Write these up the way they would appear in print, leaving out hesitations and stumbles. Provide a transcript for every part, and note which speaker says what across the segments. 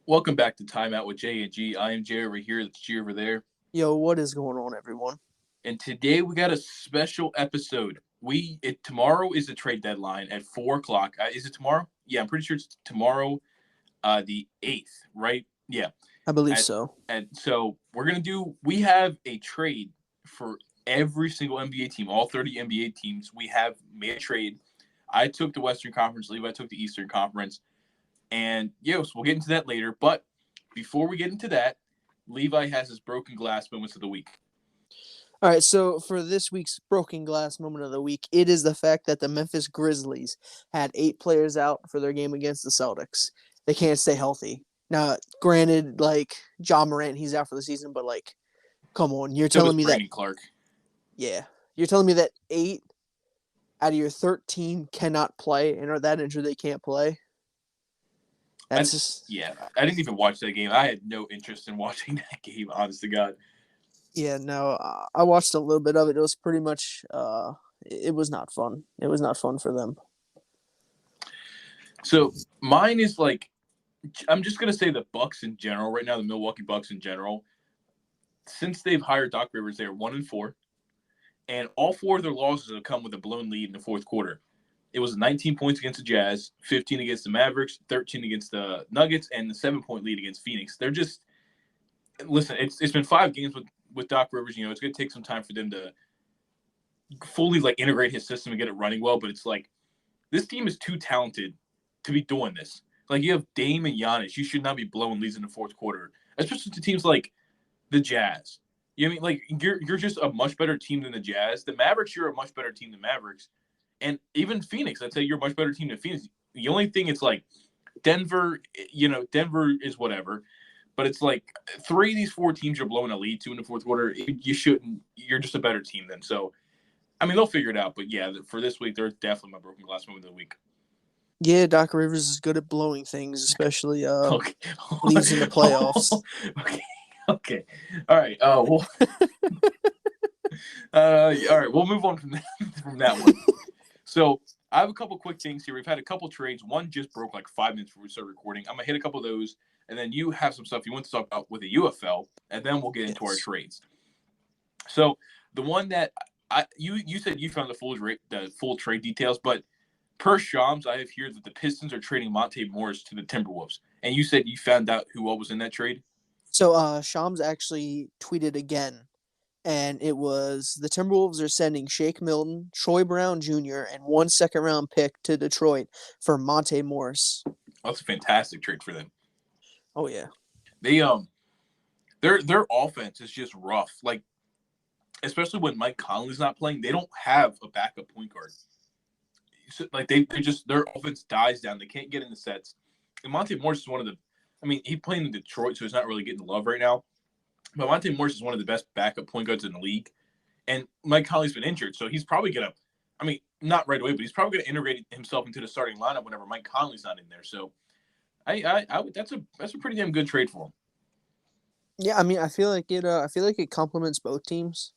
Speaker 1: Welcome back to Timeout with J and G. I am Jay over here. That's G over there.
Speaker 2: Yo, what is going on, everyone?
Speaker 1: And today we got a special episode. Tomorrow is the trade deadline at 4 o'clock. Is it tomorrow? Yeah, I'm pretty sure it's tomorrow, the 8th, right? Yeah.
Speaker 2: I believe
Speaker 1: At,
Speaker 2: so.
Speaker 1: and so we have a trade for every single NBA team, all 30 NBA teams. We have made a trade. I took the Western Conference, Levi took the Eastern Conference. And yes, we'll get into that later. But before we get into that, Levi has his broken glass moments of the week.
Speaker 2: All right, so for this week's broken glass moment of the week, it is the fact that the Memphis Grizzlies had 8 players out for their game against the Celtics. They can't stay healthy. Now, granted, John Morant, he's out for the season, but come on, you're
Speaker 1: So
Speaker 2: telling
Speaker 1: does
Speaker 2: me
Speaker 1: Brandon Clark.
Speaker 2: you're telling me that 8 out of your 13 cannot play and are that injured they can't play?
Speaker 1: I didn't even watch that game. I had no interest in watching that game, honest to God.
Speaker 2: Yeah, no, I watched a little bit of it. It was pretty much, it was not fun. It was not fun for them.
Speaker 1: So mine is I'm just gonna say the Bucks in general right now, the Milwaukee Bucks in general. Since they've hired Doc Rivers, they're 1-4, and all 4 of their losses have come with a blown lead in the fourth quarter. It was 19 points against the Jazz, 15 against the Mavericks, 13 against the Nuggets, and the 7-point lead against Phoenix. They're just listen. It's been 5 games with Doc Rivers. You know, it's going to take some time for them to fully integrate his system and get it running well. But it's this team is too talented to be doing this. You have Dame and Giannis. You should not be blowing leads in the fourth quarter, especially to teams like the Jazz. You know what I mean? You're just a much better team than the Jazz. The Mavericks, you're a much better team than Mavericks. And even Phoenix, I'd say you're a much better team than Phoenix. The only thing it's Denver, Denver is whatever. But it's 3 of these 4 teams you're blowing a lead to in the fourth quarter. You shouldn't. You're just a better team then. So, I mean, they'll figure it out. But, yeah, for this week, they're definitely my broken glass moment of the week.
Speaker 2: Yeah, Doc Rivers is good at blowing things, especially
Speaker 1: Okay.
Speaker 2: leads in the playoffs.
Speaker 1: Okay. All right. All right. We'll move on from that one. So I have a couple quick things here. We've had a couple trades. One just broke 5 minutes before we started recording. I'm going to hit a couple of those, and then you have some stuff you want to talk about with the UFL, and then we'll get into our trades. So the one that you said you found the full trade details, but per Shams, I have here that the Pistons are trading Monte Morris to the Timberwolves, and you said you found out who all was in that trade.
Speaker 2: So Shams actually tweeted again. And it was the Timberwolves are sending Shake Milton, Troy Brown Jr., and 1 second-round pick to Detroit for Monte Morris.
Speaker 1: That's a fantastic trade for them.
Speaker 2: Oh yeah,
Speaker 1: they their offense is just rough. Especially when Mike Conley's not playing, they don't have a backup point guard. So, their offense dies down. They can't get in the sets. And Monte Morris is one of the. I mean, he's playing in Detroit, so he's not really getting the love right now. But Monte Morris is one of the best backup point guards in the league. And Mike Conley's been injured, so he's probably going to – I mean, not right away, but he's probably going to integrate himself into the starting lineup whenever Mike Conley's not in there. So that's a pretty damn good trade for him.
Speaker 2: Yeah, I mean, I feel like it complements both teams.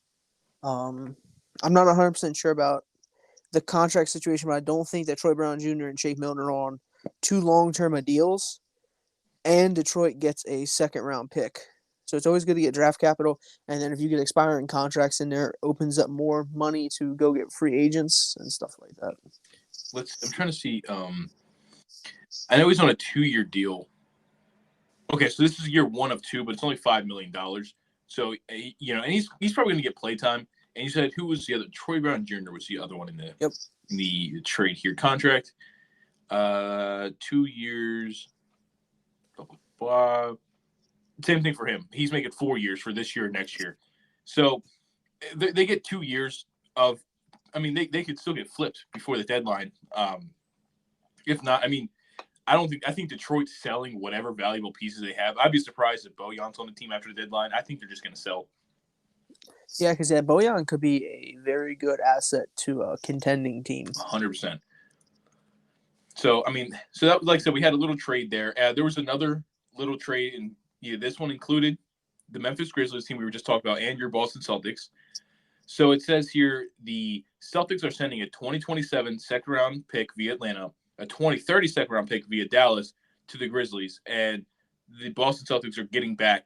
Speaker 2: I'm not 100% sure about the contract situation, but I don't think that Troy Brown Jr. and Shake Milton are on 2 long-term deals, and Detroit gets a second-round pick. So it's always good to get draft capital, and then if you get expiring contracts in there, it opens up more money to go get free agents and stuff like that.
Speaker 1: I'm trying to see. I know he's on a 2-year deal. Okay, so this is year 1 of 2, but it's only $5 million. So and he's probably going to get play time. And you said who was the other? Troy Brown Jr. was the other one in the trade here contract. 2 years. Blah, blah, blah. Same thing for him. He's making 4 years for this year and next year. So they get 2 years of – I mean, they could still get flipped before the deadline. If not, I mean, I think Detroit's selling whatever valuable pieces they have. I'd be surprised if Bojan's on the team after the deadline. I think they're just going to sell.
Speaker 2: Yeah, because Bojan could be a very good asset to a contending team.
Speaker 1: 100%. So, I mean, that, like I said, we had a little trade there. There was another little trade in – this one included the Memphis Grizzlies team we were just talking about and your Boston Celtics. So it says here the Celtics are sending a 2027 second-round pick via Atlanta, a 2030 second-round pick via Dallas to the Grizzlies. And the Boston Celtics are getting back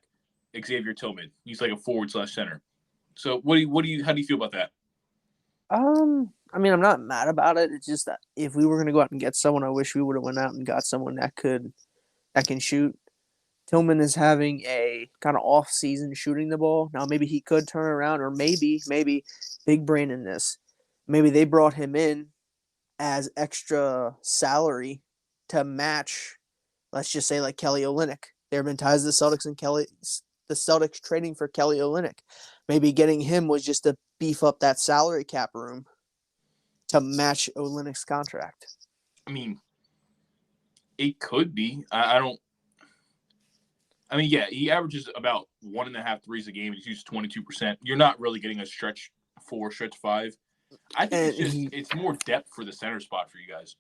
Speaker 1: Xavier Tillman. He's like a forward/center. So how do you feel about that?
Speaker 2: I mean, I'm not mad about it. It's just that if we were gonna go out and get someone, I wish we would have went out and got someone that can shoot. Tillman is having a kind of off season shooting the ball. Now maybe he could turn around, or maybe big brain in this. Maybe they brought him in as extra salary to match, let's just say, like Kelly Olynyk. There have been ties to the Celtics and the Celtics trading for Kelly Olynyk. Maybe getting him was just to beef up that salary cap room to match Olynyk's contract.
Speaker 1: I mean, it could be. I don't. I mean, yeah, he averages about 1.5 threes a game. He shoots 22%. You're not really getting a stretch 4, stretch 5. I think it's more depth for the center spot for you guys.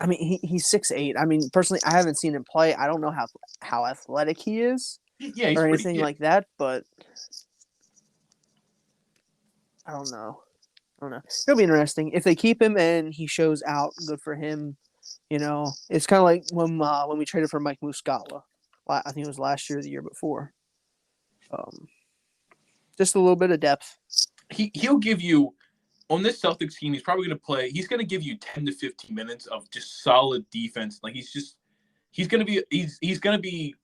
Speaker 2: I mean, he's 6'8". I mean, personally, I haven't seen him play. I don't know how athletic he is, or anything like that. But I don't know. It'll be interesting if they keep him and he shows out. Good for him. It's kind of like when we traded for Mike Muscala. I think it was last year or the year before. Just a little bit of depth.
Speaker 1: He'll give you, on this Celtics team, he's probably going to play. He's going to give you 10 to 15 minutes of just solid defense. Like he's going to be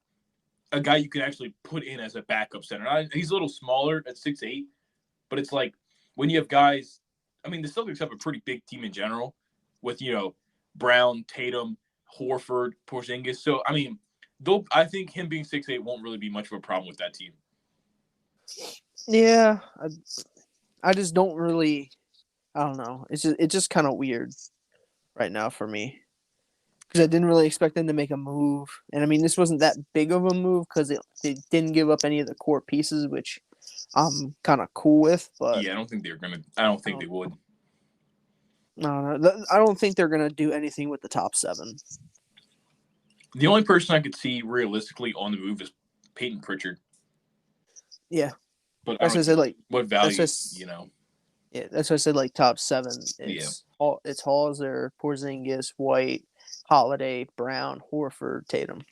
Speaker 1: a guy you can actually put in as a backup center. He's a little smaller at 6'8", but it's like when you have guys. I mean, the Celtics have a pretty big team in general, with Brown, Tatum, Horford, Porzingis. So I mean. I think him being 6'8" won't really be much of a problem with that team.
Speaker 2: Yeah, I just don't really. I don't know. It's just kind of weird right now for me because I didn't really expect them to make a move, and I mean this wasn't that big of a move because they didn't give up any of the core pieces, which I'm kind of cool with. But
Speaker 1: yeah, I don't think they're gonna. I don't think they would.
Speaker 2: No, I don't think they're gonna do anything with the top 7.
Speaker 1: The only person I could see realistically on the move is Peyton Pritchard.
Speaker 2: Yeah,
Speaker 1: but that's what I said. Like, what value?
Speaker 2: Yeah, that's what I said. Like top 7. It's Hauser, Porzingis, White, Holiday, Brown, Horford, Tatum.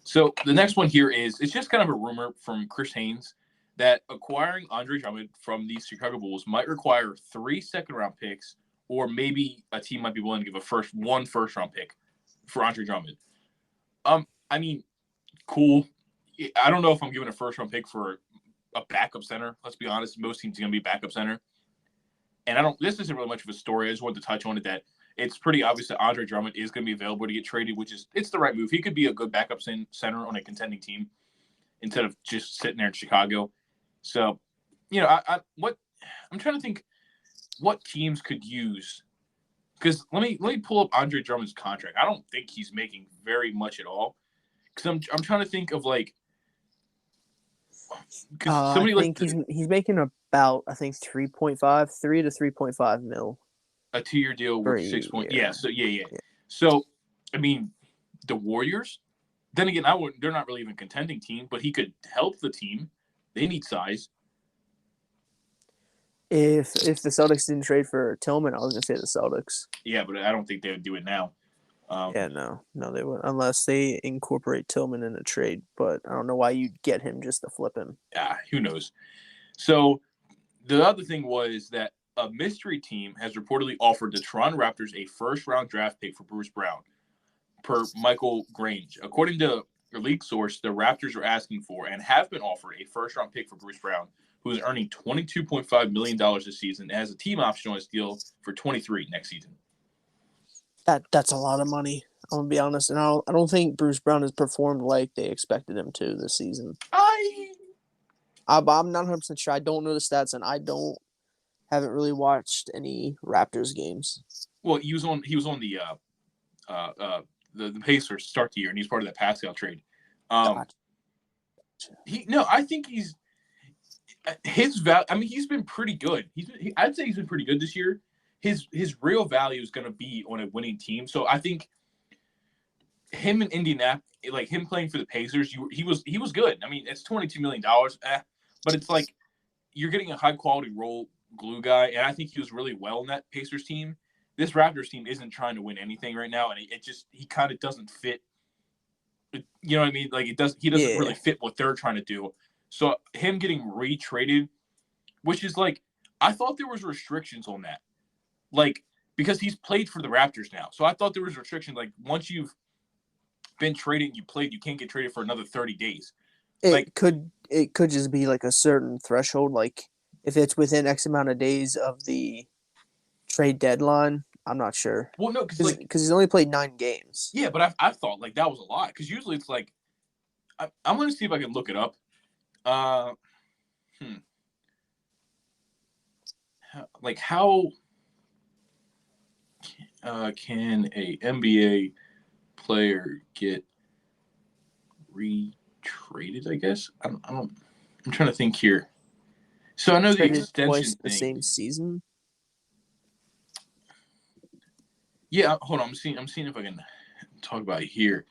Speaker 1: So the next one here it's just kind of a rumor from Chris Haynes that acquiring Andre Drummond from the Chicago Bulls might require 3 second-round picks, or maybe a team might be willing to give one first-round pick for Andre Drummond. I mean, cool. I don't know if I'm giving a first-round pick for a backup center. Let's be honest. Most teams are going to be backup center. And this isn't really much of a story. I just wanted to touch on it that it's pretty obvious that Andre Drummond is going to be available to get traded, it's the right move. He could be a good backup center on a contending team instead of just sitting there in Chicago. So, I'm trying to think what teams could use. Because let me pull up Andre Drummond's contract. I don't think he's making very much at all. Because I'm trying to think of like.
Speaker 2: I think he's making about 3 to 3.5 mil.
Speaker 1: A 2-year deal with 6 point. Yeah. So yeah. So I mean, the Warriors. Then again, they're not really even a contending team, but he could help the team. They need size.
Speaker 2: If the Celtics didn't trade for Tillman, I was gonna say the Celtics.
Speaker 1: Yeah, but I don't think they would do it now.
Speaker 2: No, they wouldn't unless they incorporate Tillman in a trade. But I don't know why you'd get him just to flip him.
Speaker 1: Yeah, who knows? So the other thing was that a mystery team has reportedly offered the Toronto Raptors a first-round draft pick for Bruce Brown, per Michael Grange. According to a leak source, the Raptors are asking for and have been offered a first-round pick for Bruce Brown, who is earning $22.5 million this season and has a team option on his deal for $23 next season.
Speaker 2: That's a lot of money. I'm gonna be honest, and I don't think Bruce Brown has performed like they expected him to this season. I'm not 100% sure. I don't know the stats, and I haven't really watched any Raptors games.
Speaker 1: Well, he was on the Pacers to start the year, and he's part of that Pascal trade. I think his value. I mean, he's been pretty good. I'd say he's been pretty good this year. His real value is going to be on a winning team. So I think him in Indianapolis, like him playing for the Pacers, he was good. I mean, it's $22 million, but it's like you're getting a high quality role glue guy, and I think he was really well in that Pacers team. This Raptors team isn't trying to win anything right now, and he kind of doesn't fit You know what I mean? Like he doesn't really fit what they're trying to do. So him getting retraded, which is like, I thought there was restrictions on that, like because he's played for the Raptors now. So I thought there was restrictions like once you've been traded, you played, you can't get traded for another 30 days.
Speaker 2: It could just be like a certain threshold, like if it's within X amount of days of the trade deadline. I'm not sure.
Speaker 1: Well, no, because
Speaker 2: he's only played 9 games.
Speaker 1: Yeah, but I thought like that was a lot because usually it's like I'm going to see if I can look it up. Like how can a NBA player get retraded? I guess I don't. I'm trying to think here. So I know the extension
Speaker 2: twice
Speaker 1: thing.
Speaker 2: The same season.
Speaker 1: Yeah, hold on. I'm seeing if I can talk about it here.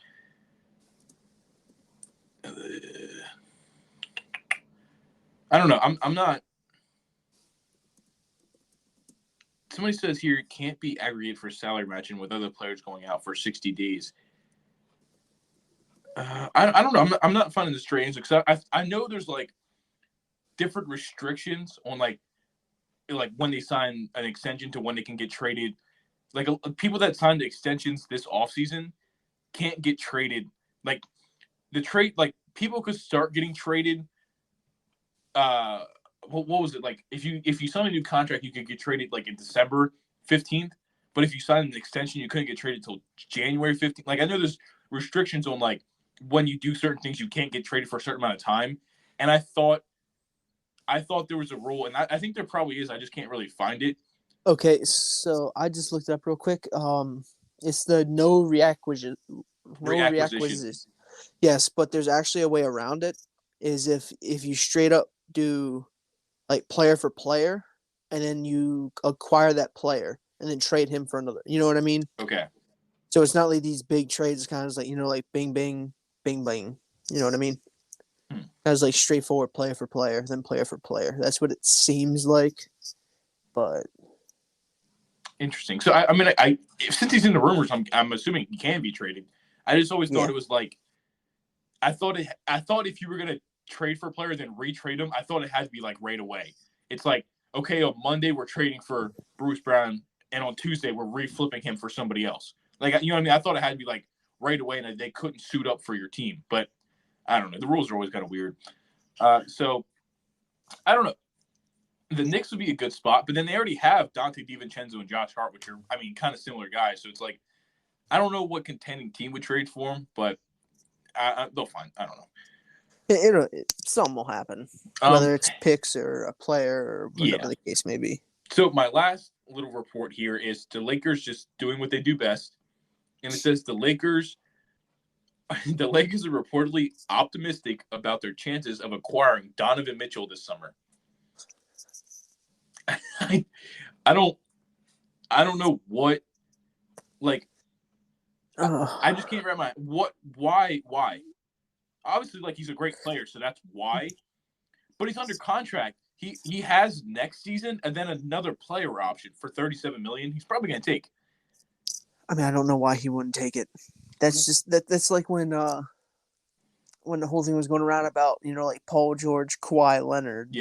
Speaker 1: I don't know. I'm not. Somebody says here it can't be aggregated for salary matching with other players going out for 60 days. I don't know. I'm not finding this strange because I know there's like different restrictions on like when they sign an extension to when they can get traded. Like people that signed the extensions this offseason can't get traded. Like the trade, like people could start getting traded. What was it like? If you sign a new contract, you could get traded like in December 15th. But if you sign an extension, you couldn't get traded till January 15th. Like I know there's restrictions on like when you do certain things, you can't get traded for a certain amount of time. And I thought there was a rule, and I think there probably is. I just can't really find it.
Speaker 2: Okay, so I just looked it up real quick. It's the no reacquisition. Yes, but there's actually a way around it. Is if you straight up do like player for player, and then you acquire that player and then trade him for another. You know what I mean?
Speaker 1: Okay.
Speaker 2: So it's not like these big trades. It's kind of like like bing bing bing bing. You know what I mean? As like straightforward player for player, then player for player. That's what it seems like. But
Speaker 1: interesting. So I mean, I since he's in the rumors, I'm assuming he can be traded. I just always thought it was like, I thought if you were gonna trade for a player then retrade him, I thought it had to be like right away. It's like, okay, on Monday we're trading for Bruce Brown, and on Tuesday we're reflipping him for somebody else. Like, you know what I mean? I thought it had to be like right away, and they couldn't suit up for your team. But I don't know. The rules are always kind of weird. So I don't know. The Knicks would be a good spot, but then they already have Dante DiVincenzo and Josh Hart, which are, I mean, kind of similar guys. So it's like, I don't know what contending team would trade for them, but they'll find. I don't know.
Speaker 2: Something will happen, whether it's picks or a player or whatever the case may be.
Speaker 1: So my last little report here is the Lakers just doing what they do best, and it says the Lakers are reportedly optimistic about their chances of acquiring Donovan Mitchell this summer. I don't know what, like, I just can't wrap my why. Obviously, like, he's a great player, so that's why. But he's under contract. He has next season and then another player option for $37 million. He's probably gonna take.
Speaker 2: I mean, I don't know why he wouldn't take it. That's just that's like when the whole thing was going around about like Paul George, Kawhi Leonard,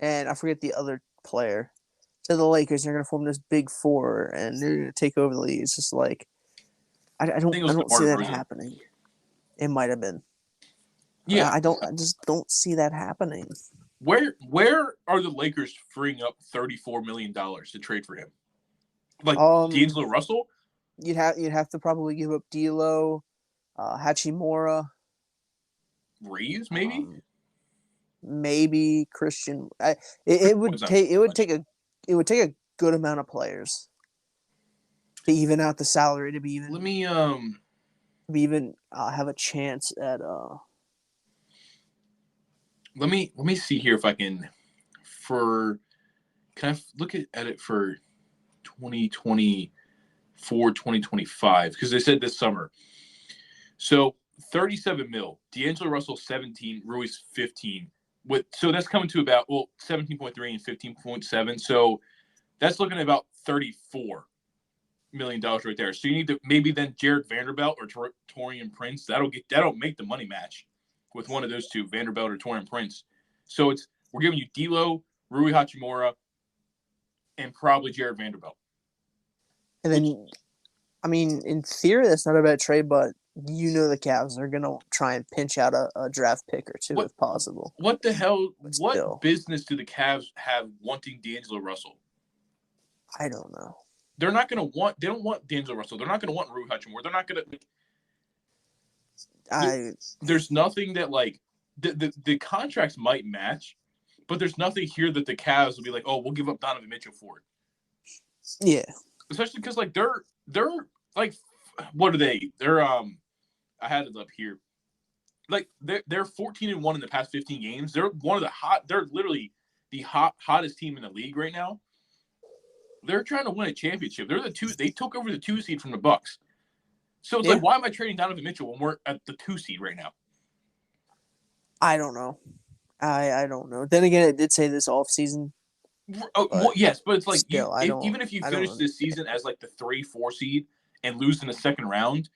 Speaker 2: and I forget the other player. So the Lakers are going to form this big four, and they're going to take over the league. It's just like I don't see that happening. It might have been.
Speaker 1: Yeah,
Speaker 2: I just don't see that happening.
Speaker 1: Where are the Lakers freeing up $34 million to trade for him? Like D'Angelo Russell?
Speaker 2: You'd have to probably give up D'Lo, Hachimura,
Speaker 1: Reeves, maybe.
Speaker 2: Maybe Christian. It would take a good amount of players to even out the salary to be even.
Speaker 1: Let me
Speaker 2: have a chance at
Speaker 1: Let me see here if I can. Can I look at it for 2024, 2025? Because they said this summer. So 37 mil. D'Angelo Russell 17, Ruiz 15. So that's coming to about 17.3 and 15.7. So that's looking at about 34. million right there. So you need to maybe then Jared Vanderbilt or Torian Prince. That'll make the money match with one of those two, Vanderbilt or Torian Prince. So we're giving you D'Lo, Rui Hachimura, and probably Jared Vanderbilt.
Speaker 2: And then, I mean, in theory, that's not a bad trade, but the Cavs are gonna try and pinch out a draft pick or two if possible.
Speaker 1: What the hell?
Speaker 2: But
Speaker 1: What
Speaker 2: still,
Speaker 1: business do the Cavs have wanting D'Angelo Russell?
Speaker 2: I don't know.
Speaker 1: They're not going to want. They don't want D'Angelo Russell. They're not going to want Rui Hachimura. They're not going to. There's nothing that like the contracts might match, but there's nothing here that the Cavs will be like, oh, we'll give up Donovan Mitchell for it.
Speaker 2: Yeah,
Speaker 1: especially because like they're like, what are they? They're I had it up here. Like they're 14-1 in the past 15 games. They're one of the hot. They're literally the hottest team in the league right now. They're trying to win a championship. They're the two. They took over the 2 seed from the Bucks. So it's like, why am I trading Donovan Mitchell when we're at the 2 seed right now?
Speaker 2: I don't know. I don't know. Then again, it did say this offseason.
Speaker 1: Well, yes, but it's like
Speaker 2: still,
Speaker 1: even if you finish this season as like the 3-4 seed and lose in the second round,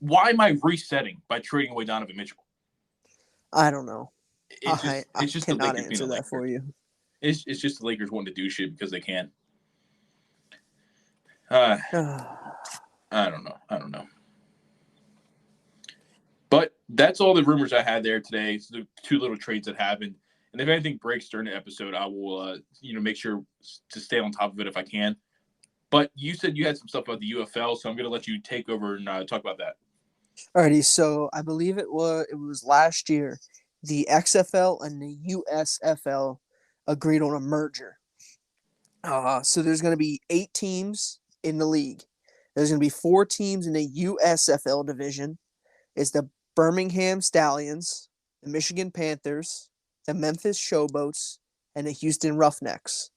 Speaker 1: why am I resetting by trading away Donovan Mitchell?
Speaker 2: I don't know.
Speaker 1: It's just
Speaker 2: cannot
Speaker 1: the Lakers
Speaker 2: answer that for you.
Speaker 1: It's just the Lakers wanting to do shit because they can. I don't know. But that's all the rumors I had there today. It's the 2 little trades that happened. And if anything breaks during the episode, I will, make sure to stay on top of it if I can. But you said you had some stuff about the UFL, so I'm going to let you take over and talk about that.
Speaker 2: Alrighty, so I believe it was last year, the XFL and the USFL agreed on a merger. So there's going to be 8 teams in the league. There's going to be 4 teams in the USFL division. It's the Birmingham Stallions, the Michigan Panthers, the Memphis Showboats, and the Houston Roughnecks.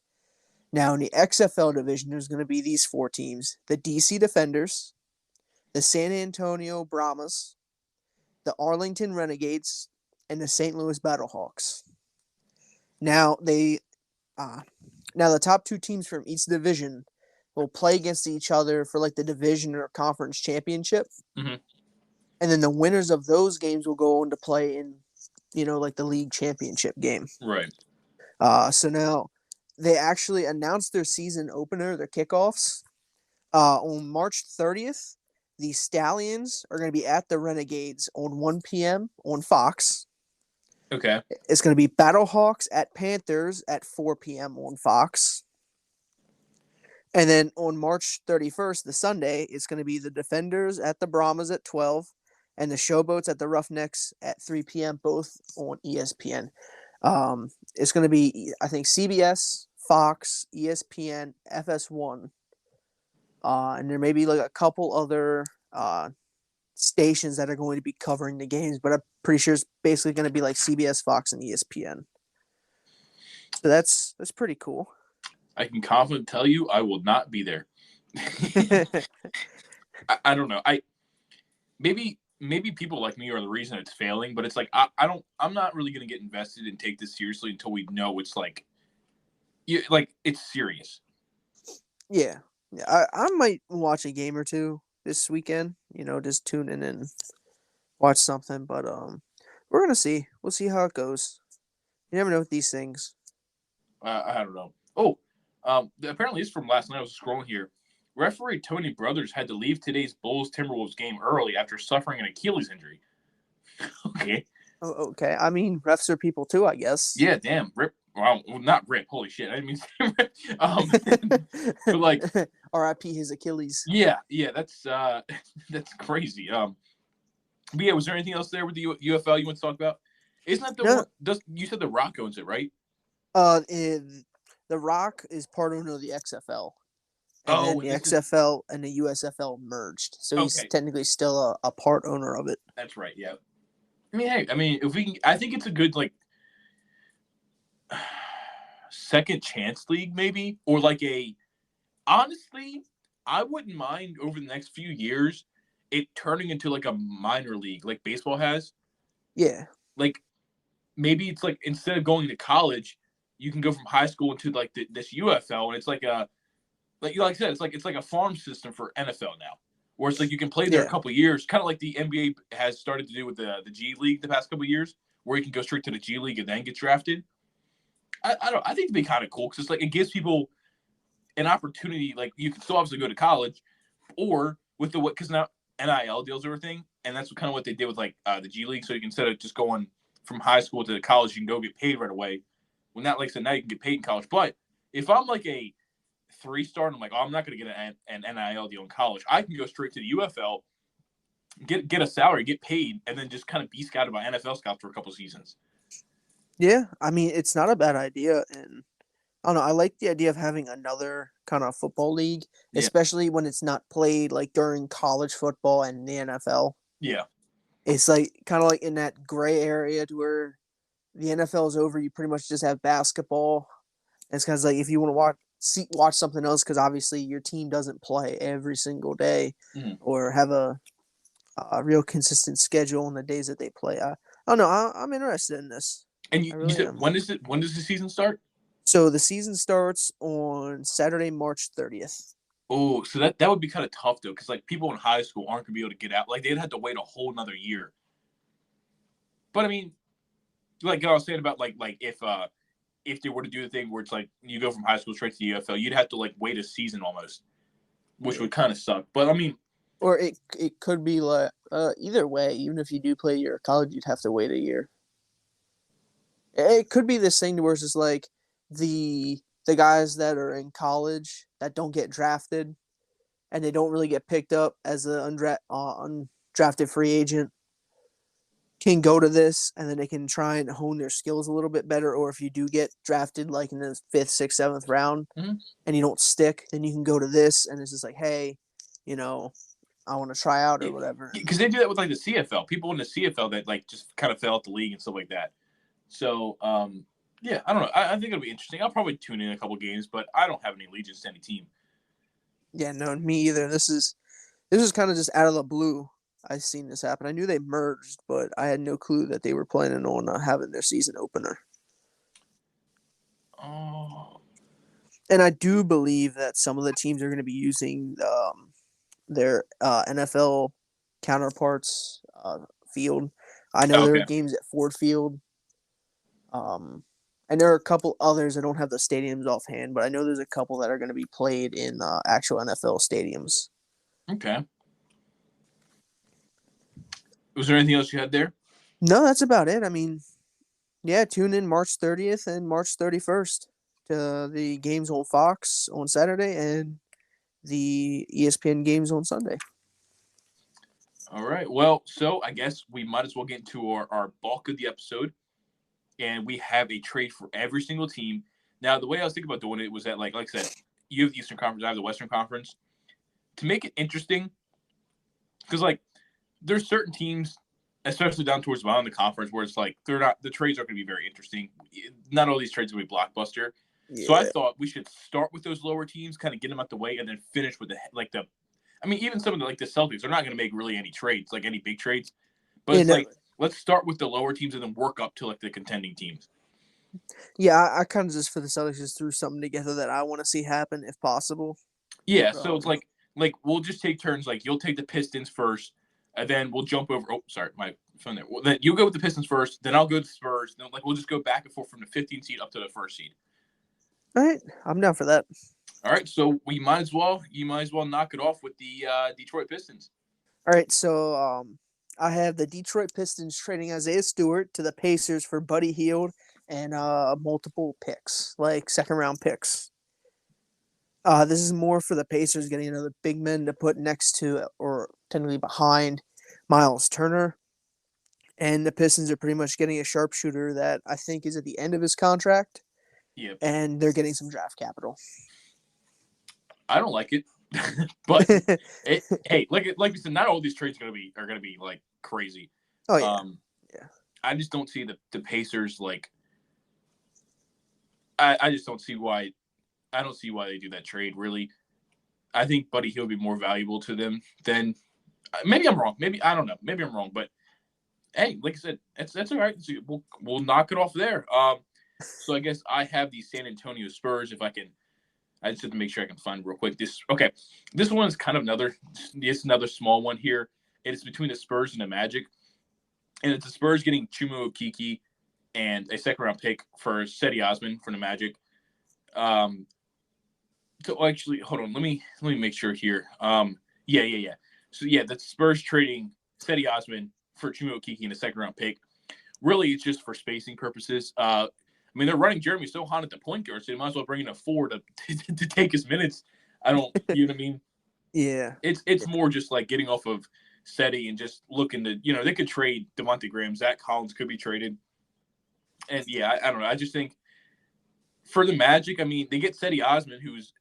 Speaker 2: Now, in the XFL division, there's going to be these 4 teams: the DC Defenders, the San Antonio Brahmas, the Arlington Renegades, and the St. Louis Battlehawks. Now, the top 2 teams from each division will play against each other for like the division or conference championship.
Speaker 1: Mm-hmm.
Speaker 2: And then the winners of those games will go on to play in, like the league championship game.
Speaker 1: Right.
Speaker 2: So now they actually announced their season opener, their kickoffs. On March 30th, the Stallions are going to be at the Renegades on 1 p.m. on Fox.
Speaker 1: Okay.
Speaker 2: It's going to be Battlehawks at Panthers at 4 p.m. on Fox. And then on March 31st, the Sunday, it's going to be the Defenders at the Brahmas at 12 and the Showboats at the Roughnecks at 3 p.m., both on ESPN. It's going to be, I think, CBS, Fox, ESPN, FS1. And there may be like a couple other stations that are going to be covering the games, but I'm pretty sure it's basically going to be like CBS, Fox, and ESPN. So that's pretty cool.
Speaker 1: I can confidently tell you I will not be there. I don't know. Maybe people like me are the reason it's failing, but it's like I'm not really going to get invested and take this seriously until we know it's like it's serious.
Speaker 2: Yeah. I might watch a game or two this weekend, just tune in and watch something, but we're going to see. We'll see how it goes. You never know with these things.
Speaker 1: I don't know. Oh, apparently it's from last night. I was scrolling here. Referee Tony Brothers had to leave today's Bulls-Timberwolves game early after suffering an Achilles injury. Okay.
Speaker 2: Oh, okay. I mean, refs are people too, I guess.
Speaker 1: Yeah, damn. Rip. Well, not rip. Holy shit. I didn't mean to but like
Speaker 2: R.I.P. his Achilles.
Speaker 1: Yeah, that's crazy. But yeah, was there anything else there with the UFL you want to talk about? Isn't that the one? You said the Rock owns it, right?
Speaker 2: The Rock is part owner of the XFL. And then the XFL and the USFL merged. So he's technically still a part owner of it.
Speaker 1: That's right, yeah. I mean, hey, if we can, I think it's a good, second chance league, maybe. Or honestly, I wouldn't mind over the next few years it turning into a minor league like baseball has.
Speaker 2: Yeah.
Speaker 1: Maybe it's instead of going to college, you can go from high school into this UFL, and it's like I said, it's like a farm system for NFL now, where it's like you can play there a
Speaker 2: Yeah.
Speaker 1: couple years, kind of like the NBA has started to do with the G League the past couple years, where you can go straight to the G League and then get drafted. I think it'd be kind of cool because it's like it gives people an opportunity. Like you can still obviously go to college, or with the what because now NIL deals everything, and that's kind of what they did with like the G League. So you can instead of just going from high school to college, you can go get paid right away. Well, not like I said, now you can get paid in college. But if I'm like a 3-star and I'm like, oh, I'm not going to get an NIL deal in college, I can go straight to the UFL, get a salary, get paid, and then just kind of be scouted by NFL scouts for a couple seasons.
Speaker 2: Yeah, I mean, it's not a bad idea, and I don't know. I like the idea of having another kind of football league,
Speaker 1: Yeah.
Speaker 2: especially when it's not played like during college football and the NFL.
Speaker 1: Yeah.
Speaker 2: It's like kind of like in that gray area to where the NFL is over. You pretty much just have basketball. It's because like if you want to watch something else, because obviously your team doesn't play every single day or have a real consistent schedule on the days that they play. I don't know. I'm interested in this.
Speaker 1: And
Speaker 2: I
Speaker 1: you
Speaker 2: really
Speaker 1: said
Speaker 2: am.
Speaker 1: when does the season start?
Speaker 2: So the season starts on Saturday, March 30th.
Speaker 1: Oh, so that would be kind of tough though, because like people in high school aren't gonna be able to get out. Like they'd have to wait a whole another year. But I mean, like I was saying about like if they were to do the thing where it's like you go from high school straight to the UFL, you'd have to like wait a season almost, which would kind of suck. But I mean,
Speaker 2: Or it could be like either way. Even if you do play your college, you'd have to wait a year. It could be this thing to where it's just like the guys that are in college that don't get drafted and they don't really get picked up as an undrafted free agent can go to this and then they can try and hone their skills a little bit better. Or if you do get drafted like in the 5th, 6th, 7th round and you don't stick, then you can go to this and it's just like, hey, you know, I want to try out or whatever.
Speaker 1: because they do that with like the CFL. People in the CFL that like just kind of fell out the league and stuff like that. So yeah, I don't know. I think it'll be interesting. I'll probably tune in a couple games, but I don't have any allegiance to any team.
Speaker 2: Yeah, no, me either. This is kind of just out of the blue. I seen this happen. I knew they merged, but I had no clue that they were planning on having their season opener.
Speaker 1: Oh,
Speaker 2: And I do believe that some of the teams are going to be using their NFL counterparts field. I know there are
Speaker 1: okay.
Speaker 2: games at Ford Field. And there are a couple others. I don't have the stadiums offhand, but I know there's a couple that are going to be played in actual NFL stadiums.
Speaker 1: Okay. Was there anything else you had there?
Speaker 2: No, that's about it. I mean, yeah, tune in March 30th and March 31st to the games on Fox on Saturday and the ESPN games on Sunday.
Speaker 1: All right. Well, so I guess we might as well get into our bulk of the episode. And we have a trade for every single team. Now, the way I was thinking about doing it was that, like I said, you have the Eastern Conference, I have the Western Conference. To make it interesting, because, like, there's certain teams, especially down towards the bottom of the conference, where it's like the trades aren't going to be very interesting. Not all these trades will be blockbuster. Yeah. So I thought we should start with those lower teams, kind of get them out the way, and then finish with even some of the Celtics are not going to make really any trades, like any big trades. But it's like, let's start with the lower teams and then work up to like the contending teams.
Speaker 2: Yeah, I kind of just for the Celtics just threw something together that I want to see happen if possible.
Speaker 1: Yeah, so it's like we'll just take turns. Like you'll take the Pistons first, and then we'll jump over. Oh, sorry, my phone there. Well, then you go with the Pistons first, then I'll go to the Spurs. Then we'll just go back and forth from the 15th seed up to the 1st seed.
Speaker 2: All right, I'm down for that.
Speaker 1: All right, so you might as well knock it off with the Detroit Pistons.
Speaker 2: All right, so I have the Detroit Pistons trading Isaiah Stewart to the Pacers for Buddy Hield and multiple picks, like 2nd-round picks. This is more for the Pacers getting another big man to put next to or technically behind Miles Turner. And the Pistons are pretty much getting a sharpshooter that I think is at the end of his contract.
Speaker 1: Yep.
Speaker 2: And they're getting some draft capital.
Speaker 1: I don't like it. But hey, like you said, not all these trades are gonna be like crazy.
Speaker 2: Oh yeah.
Speaker 1: Yeah. I just don't see the Pacers like. I just don't see why. I don't see why they do that trade. Really, I think Buddy Hield would be more valuable to them than. Maybe I'm wrong. Maybe I don't know. Maybe I'm wrong. But hey, like I said, that's all right. We'll knock it off there. So I guess I have the San Antonio Spurs if I can I just have to make sure I can find real quick. This one is kind of another small one here. It's between the Spurs and the Magic, and it's the Spurs getting Chuma Okeke and a second round pick for Cedi Osman from the Magic. So actually, hold on. Let me make sure here. Yeah. So yeah, the Spurs trading Cedi Osman for Chuma Okeke and a second round pick. Really, it's just for spacing purposes. I mean, they're running Jeremy Sohan at the point guard, so they might as well bring in a four to take his minutes. You know what I mean?
Speaker 2: Yeah.
Speaker 1: It's more just like getting off of Cedi and just looking to, they could trade Devontae Graham. Zach Collins could be traded. And yeah, I don't know. I just think for the Magic, I mean, they get Cedi Osman, who's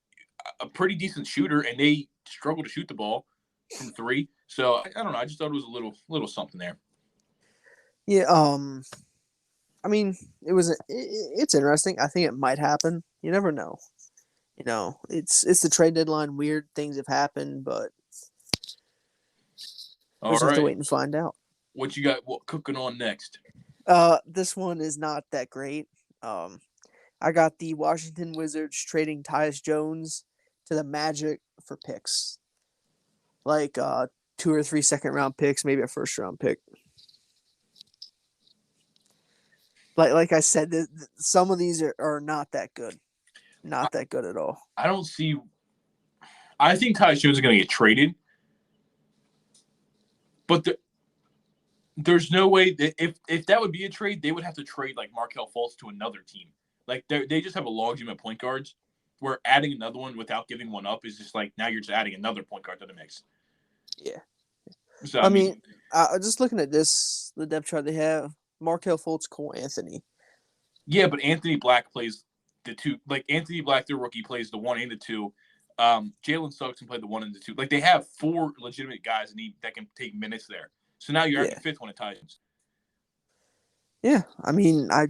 Speaker 1: a pretty decent shooter, and they struggle to shoot the ball from three. So I don't know. I just thought it was a little something there.
Speaker 2: Yeah. I mean, it's interesting. I think it might happen. You never know. It's the trade deadline. Weird things have happened, but we just have to wait and find out.
Speaker 1: What you got cooking on next?
Speaker 2: This one is not that great. I got the Washington Wizards trading Tyus Jones to the Magic for picks, like 2 or 3 second-round picks, maybe a first-round pick. Like I said, some of these are not that good, not that good at all.
Speaker 1: I don't see. I think Tyus Jones is going to get traded, but there's no way that if that would be a trade, they would have to trade like Markelle Fultz to another team. Like they just have a logjam at point guards, where adding another one without giving one up is just like now you're just adding another point guard to the mix.
Speaker 2: Yeah.
Speaker 1: So
Speaker 2: I mean, just looking at the depth chart they have, Markelle Fultz, Cole Anthony.
Speaker 1: Yeah, but Anthony Black plays the two. Like Anthony Black, their rookie, plays the 1 and the 2. Jalen Suggs can play the 1 and the 2. Like they have 4 legitimate guys that can take minutes there. So now you're at the fifth one at Titans.
Speaker 2: Yeah, I mean, I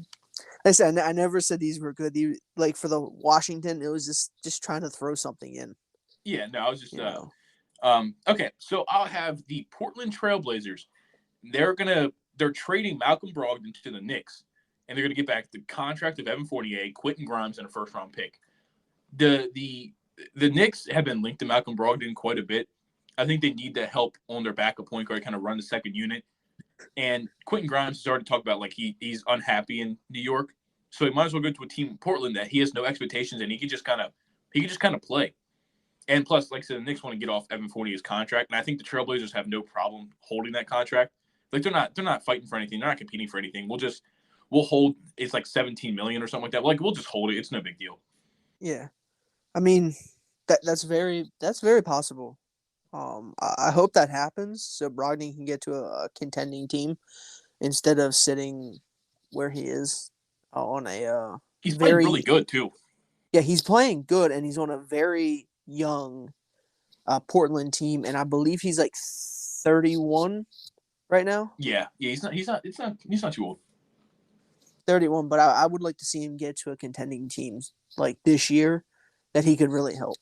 Speaker 2: said I never said these were good. Like for the Washington, it was just trying to throw something in.
Speaker 1: Yeah, no, I was just okay. So I'll have the Portland Trailblazers. They're trading Malcolm Brogdon to the Knicks, and they're gonna get back the contract of Evan Fournier, Quentin Grimes, and a first round pick. The Knicks have been linked to Malcolm Brogdon quite a bit. I think they need that help on their backup point guard, kind of run the second unit. And Quentin Grimes has already talked about like he's unhappy in New York, so he might as well go to a team in Portland that he has no expectations and he can just kind of play. And plus, like I said, the Knicks want to get off Evan Fournier's contract, and I think the Trailblazers have no problem holding that contract. Like they're not fighting for anything, they're not competing for anything. We'll hold. It's like $17 million or something like that. Like we'll just hold it. It's no big deal.
Speaker 2: Yeah, I mean that's very possible. I hope that happens so Brogdon can get to a contending team instead of sitting where he is on a.
Speaker 1: He's playing really good too.
Speaker 2: Yeah, he's playing good, and he's on a very young Portland team, and I believe he's like 31 right now.
Speaker 1: Yeah, he's not too old.
Speaker 2: 31, but I would like to see him get to a contending team like this year that he could really help.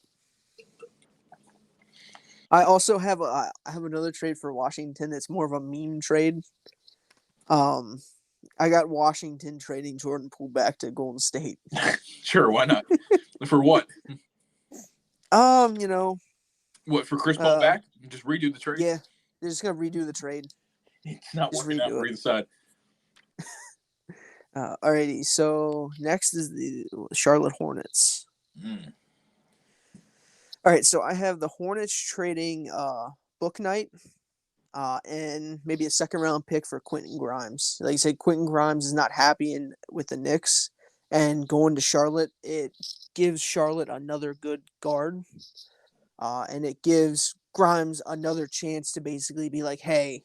Speaker 2: I also have another trade for Washington. It's more of a meme trade. I got Washington trading Jordan Poole back to Golden State.
Speaker 1: Sure, why not? For what?
Speaker 2: What,
Speaker 1: for Chris Paul back? Just redo the trade?
Speaker 2: Yeah, they're just gonna redo the trade.
Speaker 1: It's not working out for either side.
Speaker 2: Alrighty, so next is the Charlotte Hornets. All right, so I have the Hornets trading Bouknight and maybe a second-round pick for Quentin Grimes. Like I said, Quentin Grimes is not happy with the Knicks, and going to Charlotte, it gives Charlotte another good guard, and it gives Grimes another chance to basically be like, hey,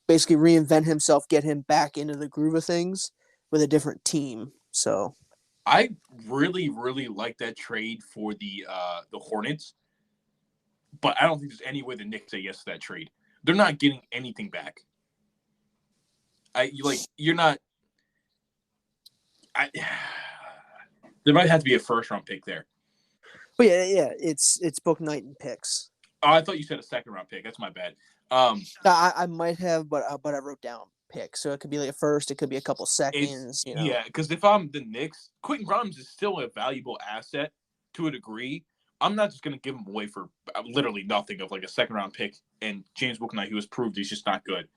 Speaker 2: basically reinvent himself, get him back into the groove of things with a different team. So
Speaker 1: I really, really like that trade for the Hornets, but I don't think there's any way the Knicks say yes to that trade. They're not getting anything back. You're not. There might have to be a first round pick there.
Speaker 2: But yeah, it's Bouknight and picks.
Speaker 1: Oh, I thought you said a second round pick. That's my bad.
Speaker 2: I might have, but I wrote down pick. So it could be like a first, it could be a couple seconds, you know.
Speaker 1: Yeah, because if I'm the Knicks, Quentin Grimes is still a valuable asset to a degree. I'm not just going to give him away for literally nothing of like a second-round pick and James Bouknight, who has proved he's just not good.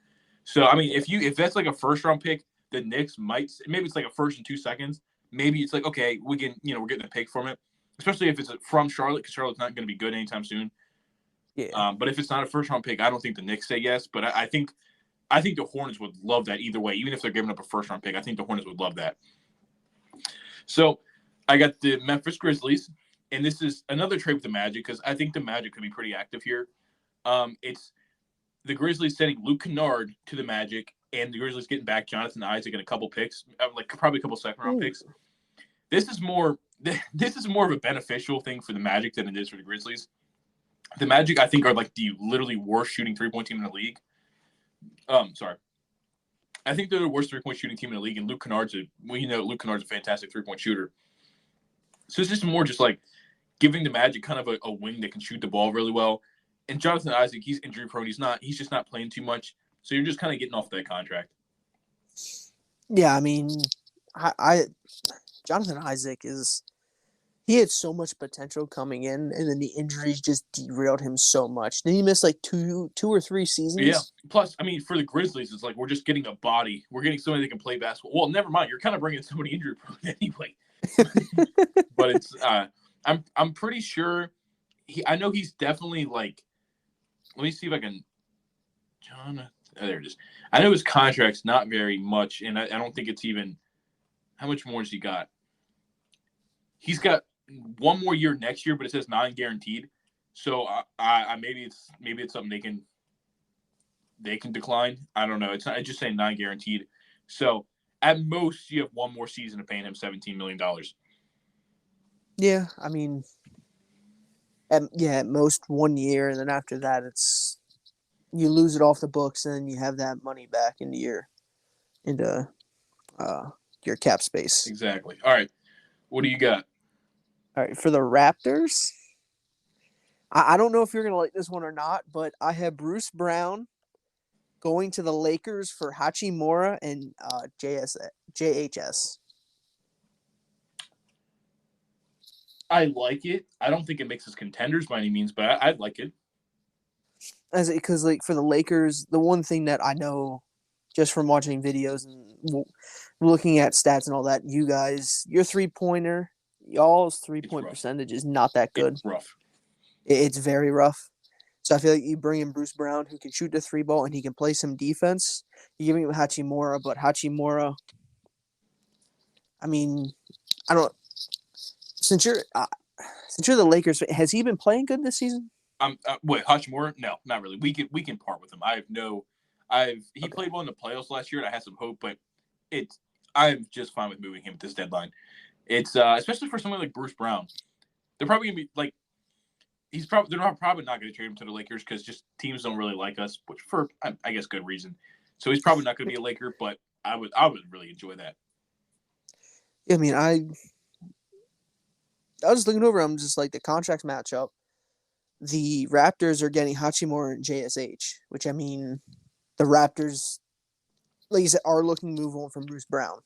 Speaker 1: So, I mean, if that's like a first-round pick, the Knicks might – maybe it's like a first and 2 seconds. Maybe it's like, okay, we're getting a pick from it, especially if it's from Charlotte, because Charlotte's not going to be good anytime soon.
Speaker 2: Yeah.
Speaker 1: But if it's not a first-round pick, I don't think the Knicks say yes. But I think the Hornets would love that either way. Even if they're giving up a first-round pick, I think the Hornets would love that. So I got the Memphis Grizzlies, and this is another trade with the Magic because I think the Magic could be pretty active here. It's the Grizzlies sending Luke Kennard to the Magic, and the Grizzlies getting back Jonathan Isaac and a couple picks, like probably a couple second-round picks. This is more of a beneficial thing for the Magic than it is for the Grizzlies. The Magic, I think, are like the literally worst shooting three-point team in the league. I think they're the worst three-point shooting team in the league, and Luke Kennard's a fantastic three-point shooter. So it's just more just like giving the Magic kind of a wing that can shoot the ball really well. And Jonathan Isaac, he's injury prone. He's just not playing too much. So you're just kind of getting off that contract.
Speaker 2: Yeah, I mean, Jonathan Isaac he had so much potential coming in, and then the injuries just derailed him so much. Then he missed like two or three seasons.
Speaker 1: Yeah. Plus, I mean, for the Grizzlies, it's like we're just getting a body. We're getting somebody that can play basketball. Well, never mind. You're kind of bringing somebody injury prone anyway. But it's I'm pretty sure I know he's definitely like. Let me see if I can. There it is. I know his contract's not very much, and I don't think it's even. How much more has he got? He's got one more year next year, but it says non-guaranteed. So maybe it's something they can decline. I don't know. It's just saying non-guaranteed. So at most you have one more season of paying him $17 million.
Speaker 2: Yeah, I mean, at most 1 year, and then after that, you lose it off the books, and then you have that money back into your cap space.
Speaker 1: Exactly. All right. What do you got?
Speaker 2: All right, for the Raptors, I don't know if you're going to like this one or not, but I have Bruce Brown going to the Lakers for Hachimura and JHS.
Speaker 1: I like it. I don't think it makes us contenders by any means, but I'd like it.
Speaker 2: Because like for the Lakers, the one thing that I know just from watching videos and looking at stats and all that, your three-pointer, y'all's three-point percentage is not that good.
Speaker 1: It's rough.
Speaker 2: It's very rough. So I feel like you bring in Bruce Brown, who can shoot the three ball and he can play some defense. You're giving him Hachimura, but Hachimura, I mean, I don't. Since you're the Lakers, has he been playing good this season?
Speaker 1: Wait, Hachimura? No, not really. We can part with him. He played well in the playoffs last year, and I had some hope, but I'm just fine with moving him at this deadline. It's especially for someone like Bruce Brown. They're probably gonna be like, they're probably not going to trade him to the Lakers because just teams don't really like us, which for I guess good reason. So he's probably not going to be a Laker, but I would really enjoy that.
Speaker 2: Yeah, I mean, I was just looking over. I'm just like the contracts match up. The Raptors are getting Hachimura and JSH, which I mean, the Raptors, like you said, are looking to move on from Bruce Brown.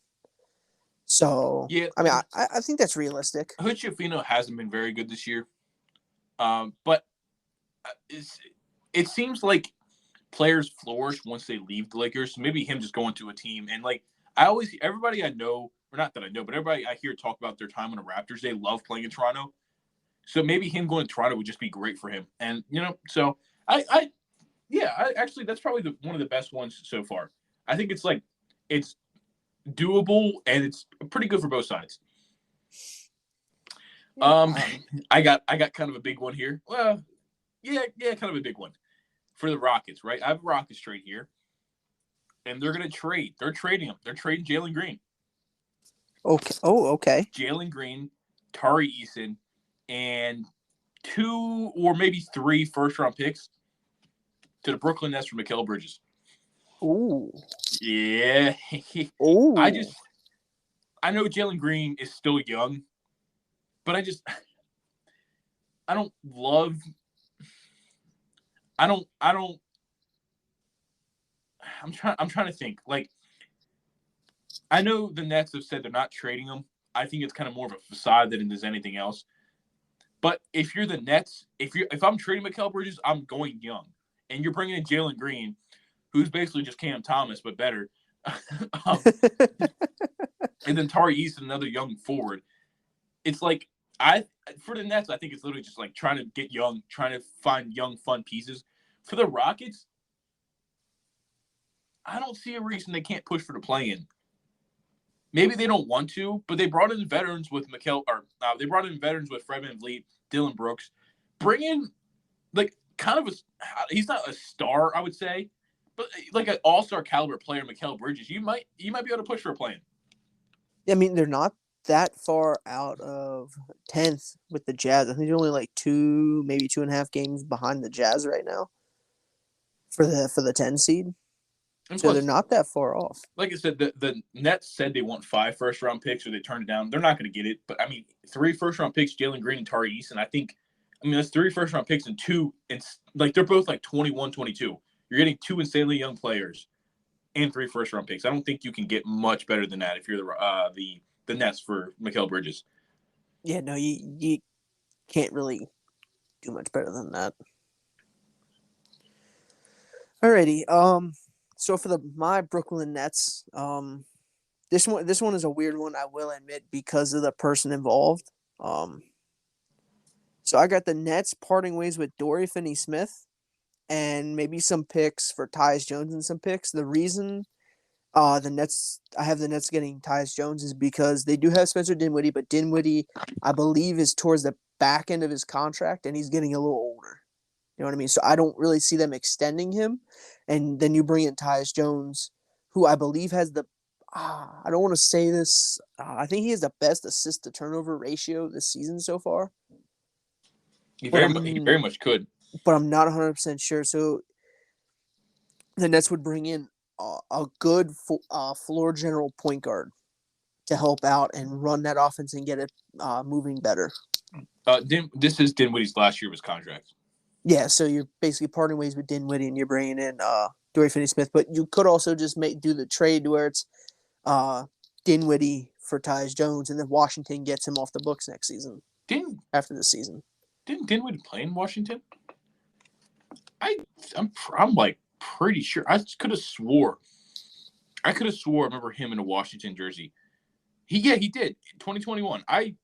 Speaker 2: So yeah, I mean, I think that's realistic.
Speaker 1: Hood Schifino hasn't been very good this year, but it seems like players flourish once they leave the Lakers. So maybe him just going to a team and like everybody I know, or not that I know, but everybody I hear talk about their time on the Raptors, they love playing in Toronto. So maybe him going to Toronto would just be great for him. And so I actually that's probably one of the best ones so far. I think it's doable and it's pretty good for both sides. I got kind of a big one here. Well, yeah, kind of a big one for the Rockets, right? I have a Rockets trade here, and they're going to trade. They're trading him. They're trading Jalen Green.
Speaker 2: Okay. Oh, okay.
Speaker 1: Jalen Green, Tari Eason, and 2 or maybe 3 first-round picks to the Brooklyn Nets for Mikal Bridges.
Speaker 2: Ooh.
Speaker 1: Yeah.
Speaker 2: Ooh.
Speaker 1: I know Jalen Green is still young, but I don't love. I don't. I'm trying to think. Like, I know the Nets have said they're not trading him. I think it's kind of more of a facade than it is anything else. But if you're the Nets, if I'm trading Mikal Bridges, I'm going young, and you're bringing in Jalen Green, who's basically just Cam Thomas but better, um, and then Tari Eason, another young forward. It's like for the Nets, I think it's literally just like trying to get young, trying to find young, fun pieces. For the Rockets, I don't see a reason they can't push for the play-in. Maybe they don't want to, but they brought in veterans with they brought in veterans with Fred VanVleet, Dylan Brooks. Bring in like kind of he's not a star, I would say, but like an all-star caliber player, Mikal Bridges. You might be able to push for a play-in.
Speaker 2: I mean, they're not that far out of 10th with the Jazz. I think they're only like 2, maybe 2.5 games behind the Jazz right now for the 10 seed.
Speaker 1: And
Speaker 2: so
Speaker 1: plus,
Speaker 2: they're not that far off.
Speaker 1: Like I said, the Nets said they want 5 first-round picks, or they turned it down. They're not going to get it. But, I mean, 3 first-round picks, Jalen Green and Tari Eason. That's 3 first-round picks and 2. Like, they're both like 21, 22. You're getting 2 insanely young players and 3 first-round picks. I don't think you can get much better than that if you're the Nets for Mikal Bridges.
Speaker 2: Yeah, no, you can't really do much better than that. Alrighty, so for my Brooklyn Nets, this one is a weird one, I will admit, because of the person involved. So I got the Nets parting ways with Dorian Finney-Smith and maybe some picks for Tyus Jones and some picks. The reason I have the Nets getting Tyus Jones is because they do have Spencer Dinwiddie, but Dinwiddie, I believe, is towards the back end of his contract, and he's getting a little older. You know what I mean? So I don't really see them extending him. And then you bring in Tyus Jones, who I believe has I don't want to say this. I think he has the best assist to turnover ratio this season so far.
Speaker 1: He very much could.
Speaker 2: But I'm not 100% sure. So the Nets would bring in a good floor general point guard to help out and run that offense and get it moving better.
Speaker 1: This is Dinwiddie's last year of his contract.
Speaker 2: Yeah, so you're basically parting ways with Dinwiddie and you're bringing in Dorian Finney-Smith, but you could also just do the trade where it's Dinwiddie for Tyus Jones, and then Washington gets him off the books next season. After the season,
Speaker 1: didn't Dinwiddie play in Washington? I'm like pretty sure. I could have swore. I remember him in a Washington jersey. He did 2021. I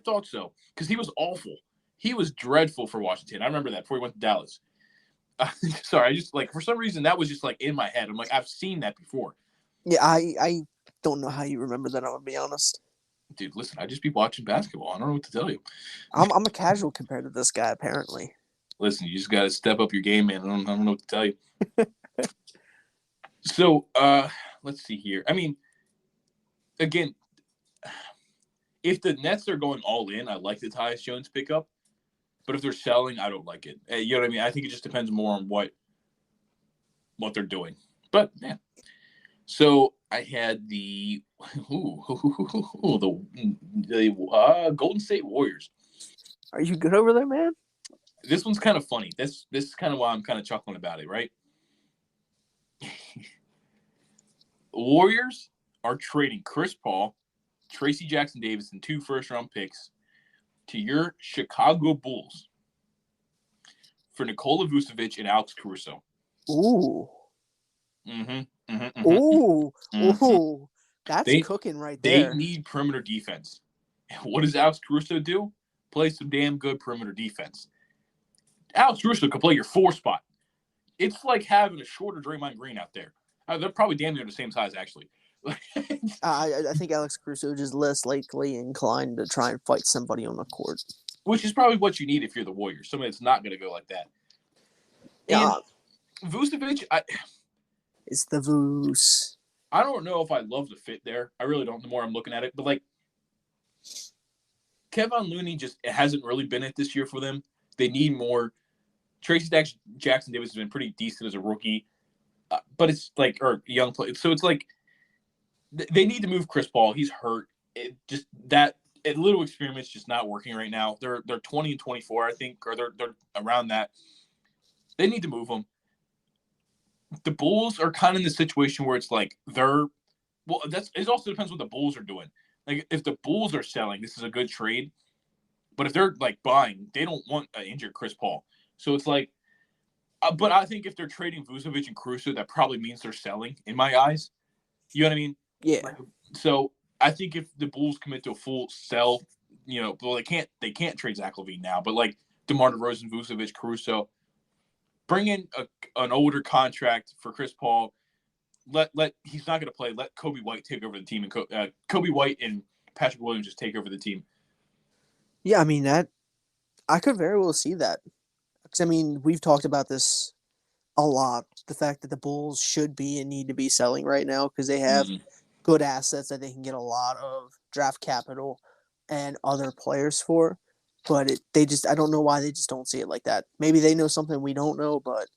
Speaker 1: thought so because he was awful. He was dreadful for Washington. I remember that before he went to Dallas. Sorry, I just like for some reason that was just like in my head. I'm like, I've seen that before.
Speaker 2: Yeah, I don't know how you remember that. I'm gonna be honest.
Speaker 1: Dude, listen, I just be watching basketball. I don't know what to tell you.
Speaker 2: I'm a casual compared to this guy, apparently.
Speaker 1: Listen, you just got to step up your game, man. I don't know what to tell you. So, let's see here. I mean, again, if the Nets are going all in, I like the Tyus Jones pickup. But if they're selling, I don't like it. You know what I mean? I think it just depends more on what they're doing. But, yeah. So, I had the Golden State Warriors.
Speaker 2: Are you good over there, man?
Speaker 1: This one's kind of funny. This is kind of why I'm kind of chuckling about it, right? Warriors are trading Chris Paul, Tracy Jackson Davis, and 2 first-round picks to your Chicago Bulls for Nikola Vucevic and Alex Caruso.
Speaker 2: Ooh. Ooh. That's cooking right there.
Speaker 1: They need perimeter defense. And what does Alex Caruso do? Play some damn good perimeter defense. Alex Caruso can play your 4 spot. It's like having a shorter Draymond Green out there. They're probably damn near the same size, actually.
Speaker 2: I think Alex Caruso is less likely inclined to try and fight somebody on the court.
Speaker 1: Which is probably what you need if you're the Warriors. Somebody that's not going to go like that.
Speaker 2: Yeah.
Speaker 1: And Vucevic,
Speaker 2: it's the Vuce.
Speaker 1: I don't know if I love the fit there. I really don't the more I'm looking at it. But, like, Kevon Looney just hasn't really been it this year for them. They need more. Tracy Jackson Davis has been pretty decent as a rookie. But it's like, or young player. So it's like, they need to move Chris Paul. He's hurt. That little experiment's just not working right now. They're 20 and 24, I think, or they're around that. They need to move him. the Bulls are kind of in the situation where it's like it also depends what the Bulls are doing. Like if the Bulls are selling, this is a good trade. But if they're like buying, they don't want an injured Chris Paul. So it's like, but I think if they're trading Vucevic and Caruso, that probably means they're selling in my eyes. You know what I mean?
Speaker 2: Yeah.
Speaker 1: Like, so I think if the Bulls commit to a full sell, well they can't trade Zach LaVine now, but like DeMar DeRozan, Vucevic, Caruso, bring in an older contract for Chris Paul. Let he's not going to play. Let Kobe White take over the team, and Kobe White and Patrick Williams just take over the team.
Speaker 2: Yeah, I mean that I could very well see that. Because I mean, we've talked about this a lot. The fact that the Bulls should be and need to be selling right now because they have good assets that they can get a lot of draft capital and other players for. But I don't know why they just don't see it like that. Maybe they know something we don't know, but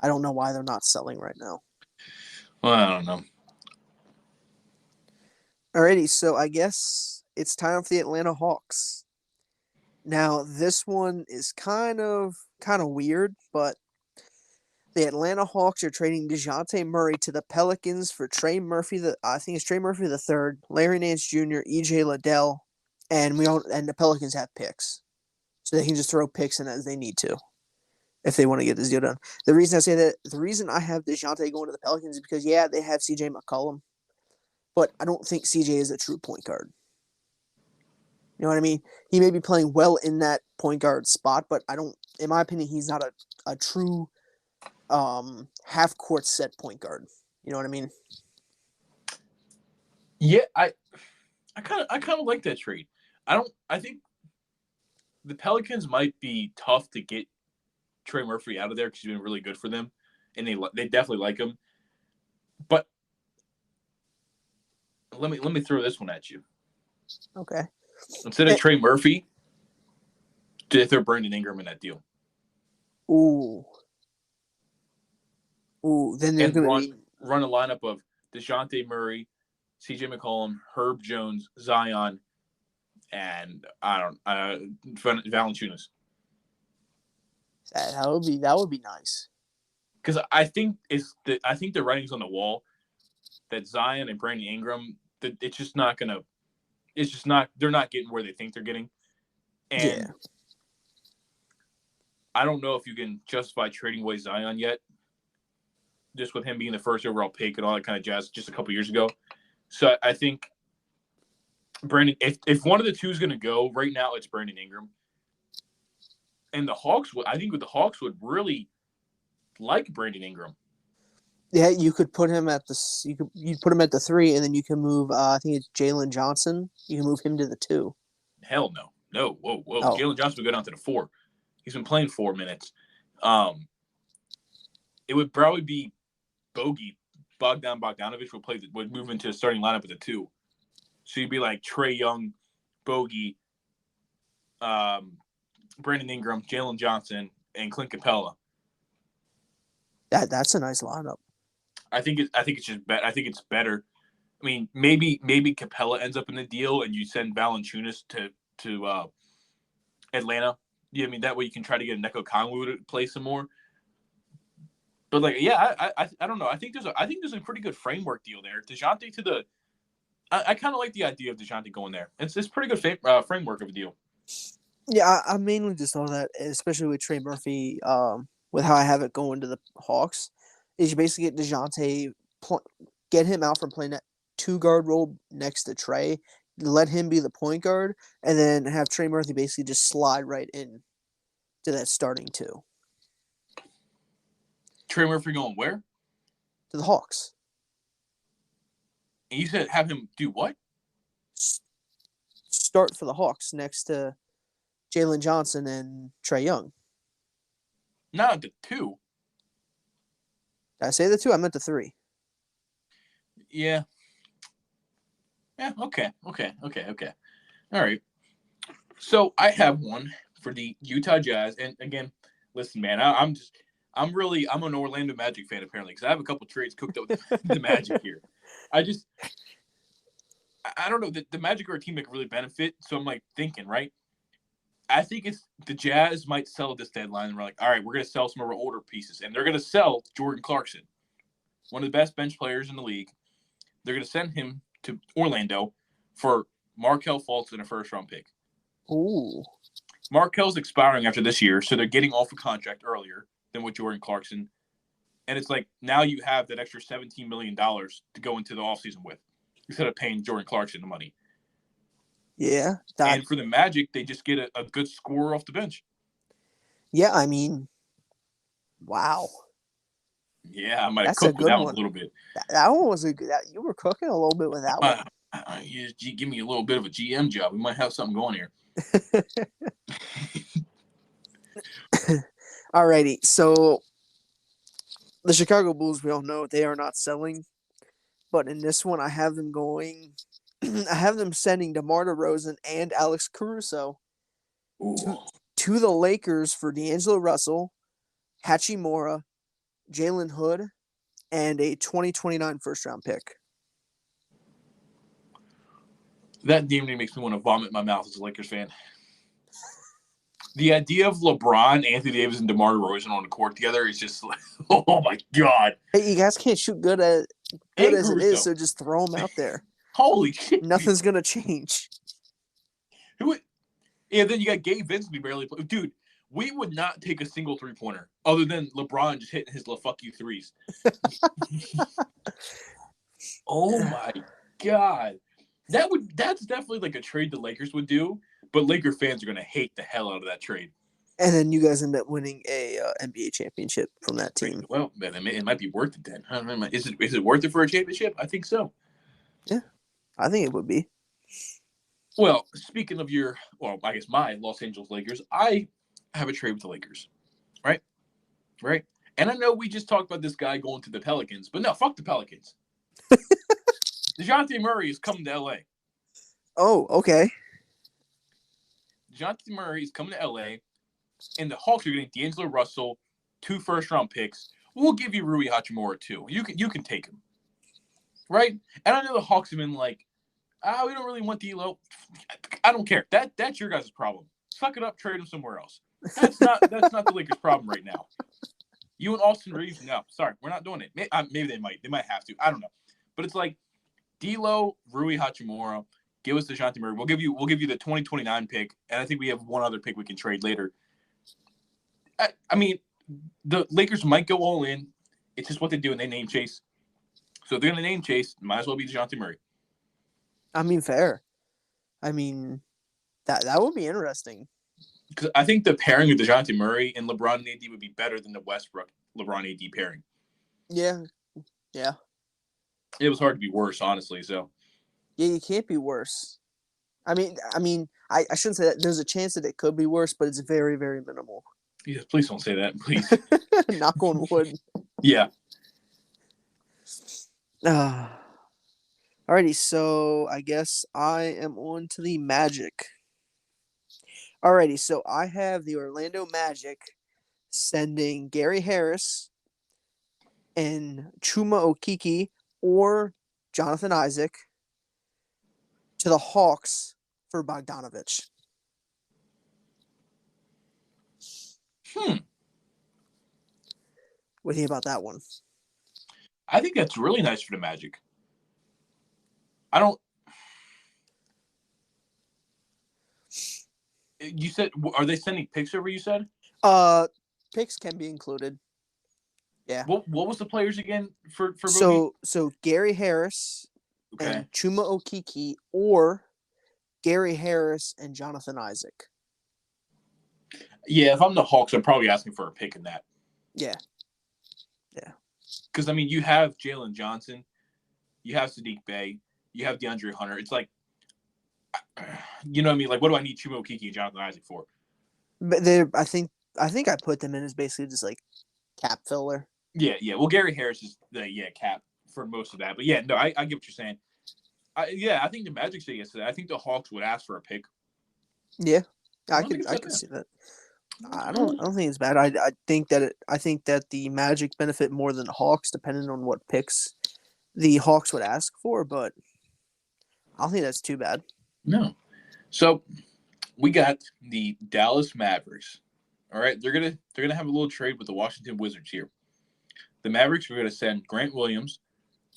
Speaker 2: I don't know why they're not selling right now.
Speaker 1: Well, I don't know.
Speaker 2: Alrighty, so I guess it's time for the Atlanta Hawks. Now, this one is kind of weird, but the Atlanta Hawks are trading DeJounte Murray to the Pelicans for Trey Murphy. I think it's Trey Murphy the third, Larry Nance Jr., EJ Liddell, and the Pelicans have picks, so they can just throw picks in as they need to if they want to get this deal done. The reason I have DeJounte going to the Pelicans is because they have CJ McCollum, but I don't think CJ is a true point guard. You know what I mean? He may be playing well in that point guard spot, but in my opinion, he's not a true half court set point guard. You know what I mean?
Speaker 1: Yeah, I kind of like that trade. I think the Pelicans might be tough to get Trey Murphy out of there because he's been really good for them, and they definitely like him. But let me throw this one at you.
Speaker 2: Okay.
Speaker 1: Instead of Trey Murphy, do they throw Brandon Ingram in that deal?
Speaker 2: Ooh. Then they're going to
Speaker 1: run a lineup of DeJounte Murray, CJ McCollum, Herb Jones, Zion, and Valanciunas.
Speaker 2: That would be nice.
Speaker 1: Because I think the writing's on the wall that Zion and Brandon Ingram, it's just not gonna. It's just not. They're not getting where they think they're getting, and I don't know if you can justify trading away Zion yet. Just with him being the first overall pick and all that kind of jazz just a couple years ago. So I think Brandon, if one of the two is going to go right now, it's Brandon Ingram. And the Hawks would really like Brandon Ingram.
Speaker 2: Yeah, you could put him at you'd put him at the 3, and then you can move. I think it's Jalen Johnson. You can move him to the 2.
Speaker 1: Hell no, whoa.
Speaker 2: Oh.
Speaker 1: Jalen Johnson would go down to the 4. He's been playing 4 minutes. It would probably be Bogey. Bogdanovich would move into a starting lineup with a 2. So you'd be like Trae Young, Bogey, Brandon Ingram, Jalen Johnson, and Clint Capella.
Speaker 2: That's a nice lineup.
Speaker 1: I think it's better. I mean, maybe Capella ends up in the deal, and you send Valanciunas to Atlanta. Yeah, I mean that way you can try to get Neko Kongu to play some more. But I don't know. I think there's a pretty good framework deal there. DeJounte to the. I kind of like the idea of DeJounte going there. It's pretty good framework of a deal.
Speaker 2: Yeah, I mainly just saw that, especially with Trey Murphy. With how I have it going to the Hawks, is you basically get DeJounte, get him out from playing that 2 guard role next to Trey, let him be the point guard, and then have Trey Murphy basically just slide right in to that starting 2.
Speaker 1: Trey Murphy going where?
Speaker 2: To the Hawks.
Speaker 1: And you said have him do what?
Speaker 2: Start for the Hawks next to Jalen Johnson and Trae Young.
Speaker 1: Not the 2.
Speaker 2: Did I say the 2? I meant the 3.
Speaker 1: Yeah. Yeah. Okay. All right. So I have one for the Utah Jazz, and again, listen, man, I'm an Orlando Magic fan apparently because I have a couple trades cooked up with the Magic here. I don't know. The Magic are a team that can really benefit, so I'm like thinking, right? I think it's the Jazz might sell at this deadline, and we're like, all right, we're going to sell some of our older pieces, and they're going to sell Jordan Clarkson, one of the best bench players in the league. They're going to send him to Orlando for Markelle Fultz and a first-round pick.
Speaker 2: Ooh.
Speaker 1: Markel's expiring after this year, so they're getting off a contract earlier than with Jordan Clarkson. And it's like now you have that extra $17 million to go into the offseason with instead of paying Jordan Clarkson the money.
Speaker 2: Yeah.
Speaker 1: And for the Magic, they just get a good scorer off the bench.
Speaker 2: Yeah, I mean, wow.
Speaker 1: Yeah, I might have
Speaker 2: That's a
Speaker 1: cooked with
Speaker 2: good
Speaker 1: that
Speaker 2: one.
Speaker 1: one a little bit.
Speaker 2: That one was a good. You were cooking a little bit with that one.
Speaker 1: You give me a little bit of a GM job. We might have something going here.
Speaker 2: Alrighty, so the Chicago Bulls, we all know they are not selling, but in this one, I have them going. I have them sending DeMar DeRozan and Alex Caruso to the Lakers for D'Angelo Russell, Hachimura, Jalen Hood, and a 2029 first-round pick.
Speaker 1: That definitely makes me want to vomit in my mouth as a Lakers fan. The idea of LeBron, Anthony Davis, and DeMar DeRozan on the court together is just like, oh my god!
Speaker 2: Hey, you guys can't shoot good as it is, so just throw them out there.
Speaker 1: Holy shit!
Speaker 2: Nothing's gonna change.
Speaker 1: Yeah, then you got Gabe Vincent who barely play. Dude, we would not take a single three-pointer other than LeBron just hitting his fuck you threes. Oh my god. That's definitely like a trade the Lakers would do, but Laker fans are gonna hate the hell out of that trade.
Speaker 2: And then you guys end up winning a NBA championship from that team.
Speaker 1: Well, man, it might be worth it then. I don't know, is it worth it for a championship? I think so.
Speaker 2: Yeah, I think it would be.
Speaker 1: Well, speaking of I guess my Los Angeles Lakers, I have a trade with the Lakers, right? Right? And I know we just talked about this guy going to the Pelicans, but no, fuck the Pelicans. DeJounte Murray is coming to L.A.
Speaker 2: Oh, okay.
Speaker 1: DeJounte Murray is coming to L.A., and the Hawks are getting D'Angelo Russell, 2 first-round picks. We'll give you Rui Hachimura, too. You can take him. Right? And I know the Hawks have been like, we don't really want D'Lo. I don't care. That's your guys' problem. Suck it up, trade him somewhere else. That's not the Lakers' problem right now. You and Austin Reeves, no, sorry, we're not doing it. Maybe they might have to. I don't know. But it's like D'Lo, Rui Hachimura, give us DeJounte Murray. We'll give you the 2029 pick, and I think we have one other pick we can trade later. I mean, the Lakers might go all in. It's just what they do, and they name chase. So if they're going to name chase, might as well be DeJounte Murray.
Speaker 2: I mean, fair. I mean, that would be interesting.
Speaker 1: Because I think the pairing of DeJounte Murray and LeBron and AD would be better than the Westbrook LeBron AD pairing.
Speaker 2: Yeah.
Speaker 1: It was hard to be worse, honestly. So.
Speaker 2: Yeah, you can't be worse. I mean, I shouldn't say that. There's a chance that it could be worse, but it's very, very minimal.
Speaker 1: Yeah, please don't say that, please.
Speaker 2: Knock on wood.
Speaker 1: Yeah.
Speaker 2: Alrighty, so I guess I am on to the Magic. Alrighty, so I have the Orlando Magic sending Gary Harris and Chuma Okeke or Jonathan Isaac to the Hawks for Bogdanovich. What do you think about that one?
Speaker 1: I think that's really nice for the Magic. You said, are they sending picks over, you said?
Speaker 2: Picks can be included. Yeah.
Speaker 1: What was the players again for
Speaker 2: So Gary Harris and Chuma Okeke or Gary Harris and Jonathan Isaac.
Speaker 1: Yeah, if I'm the Hawks, I'm probably asking for a pick in that.
Speaker 2: Yeah.
Speaker 1: Because, I mean, you have Jalen Johnson, you have Sadiq Bey, you have DeAndre Hunter. It's like, you know what I mean? Like, what do I need Chuma Okeke and Jonathan Isaac for?
Speaker 2: But I think I put them in as basically just like cap filler.
Speaker 1: Yeah. Well, Gary Harris is the cap for most of that. But yeah, no, I get what you're saying. I think the Magic say yes to that. I think the Hawks would ask for a pick.
Speaker 2: Yeah, I can see that. I don't think it's bad. I think that the Magic benefit more than the Hawks, depending on what picks the Hawks would ask for. But I don't think that's too bad.
Speaker 1: No. So We got the Dallas Mavericks. All right, they're gonna have a little trade with the Washington Wizards here. The Mavericks are gonna send Grant Williams,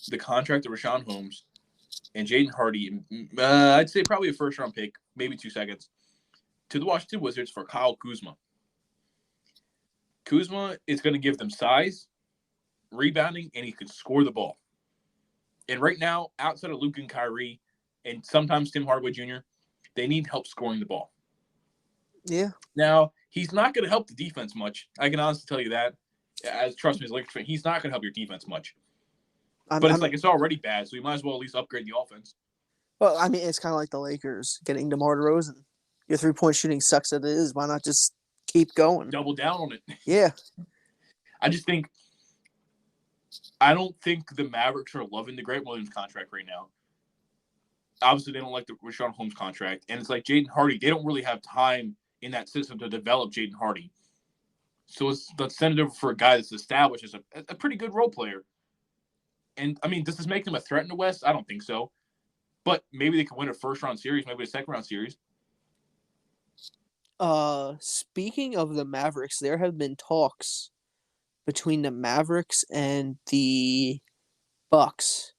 Speaker 1: the contract of Rashawn Holmes, and Jaden Hardy. I'd say probably a first-round pick, maybe 2 seconds, to the Washington Wizards for Kyle Kuzma. Kuzma is going to give them size, rebounding, and he can score the ball. And right now, outside of Luke and Kyrie, and sometimes Tim Hardaway Jr., they need help scoring the ball.
Speaker 2: Yeah.
Speaker 1: Now, he's not going to help the defense much. I can honestly tell you that. Trust me, as a Lakers fan, he's not going to help your defense much. But it's already bad, so you might as well at least upgrade the offense.
Speaker 2: Well, I mean, it's kind of like the Lakers getting DeMar DeRozan. Your three-point shooting sucks as it is. Why not just keep going?
Speaker 1: Double down on it.
Speaker 2: Yeah.
Speaker 1: I don't think the Mavericks are loving the Grant Williams contract right now. Obviously, they don't like the Rashawn Holmes contract. And it's like Jaden Hardy, they don't really have time in that system to develop Jaden Hardy. So let's send it over for a guy that's established as a pretty good role player. And, I mean, does this make them a threat in the West? I don't think so. But maybe they could win a first-round series, maybe a second-round series.
Speaker 2: Speaking of the Mavericks, there have been talks between the Mavericks and the Bucks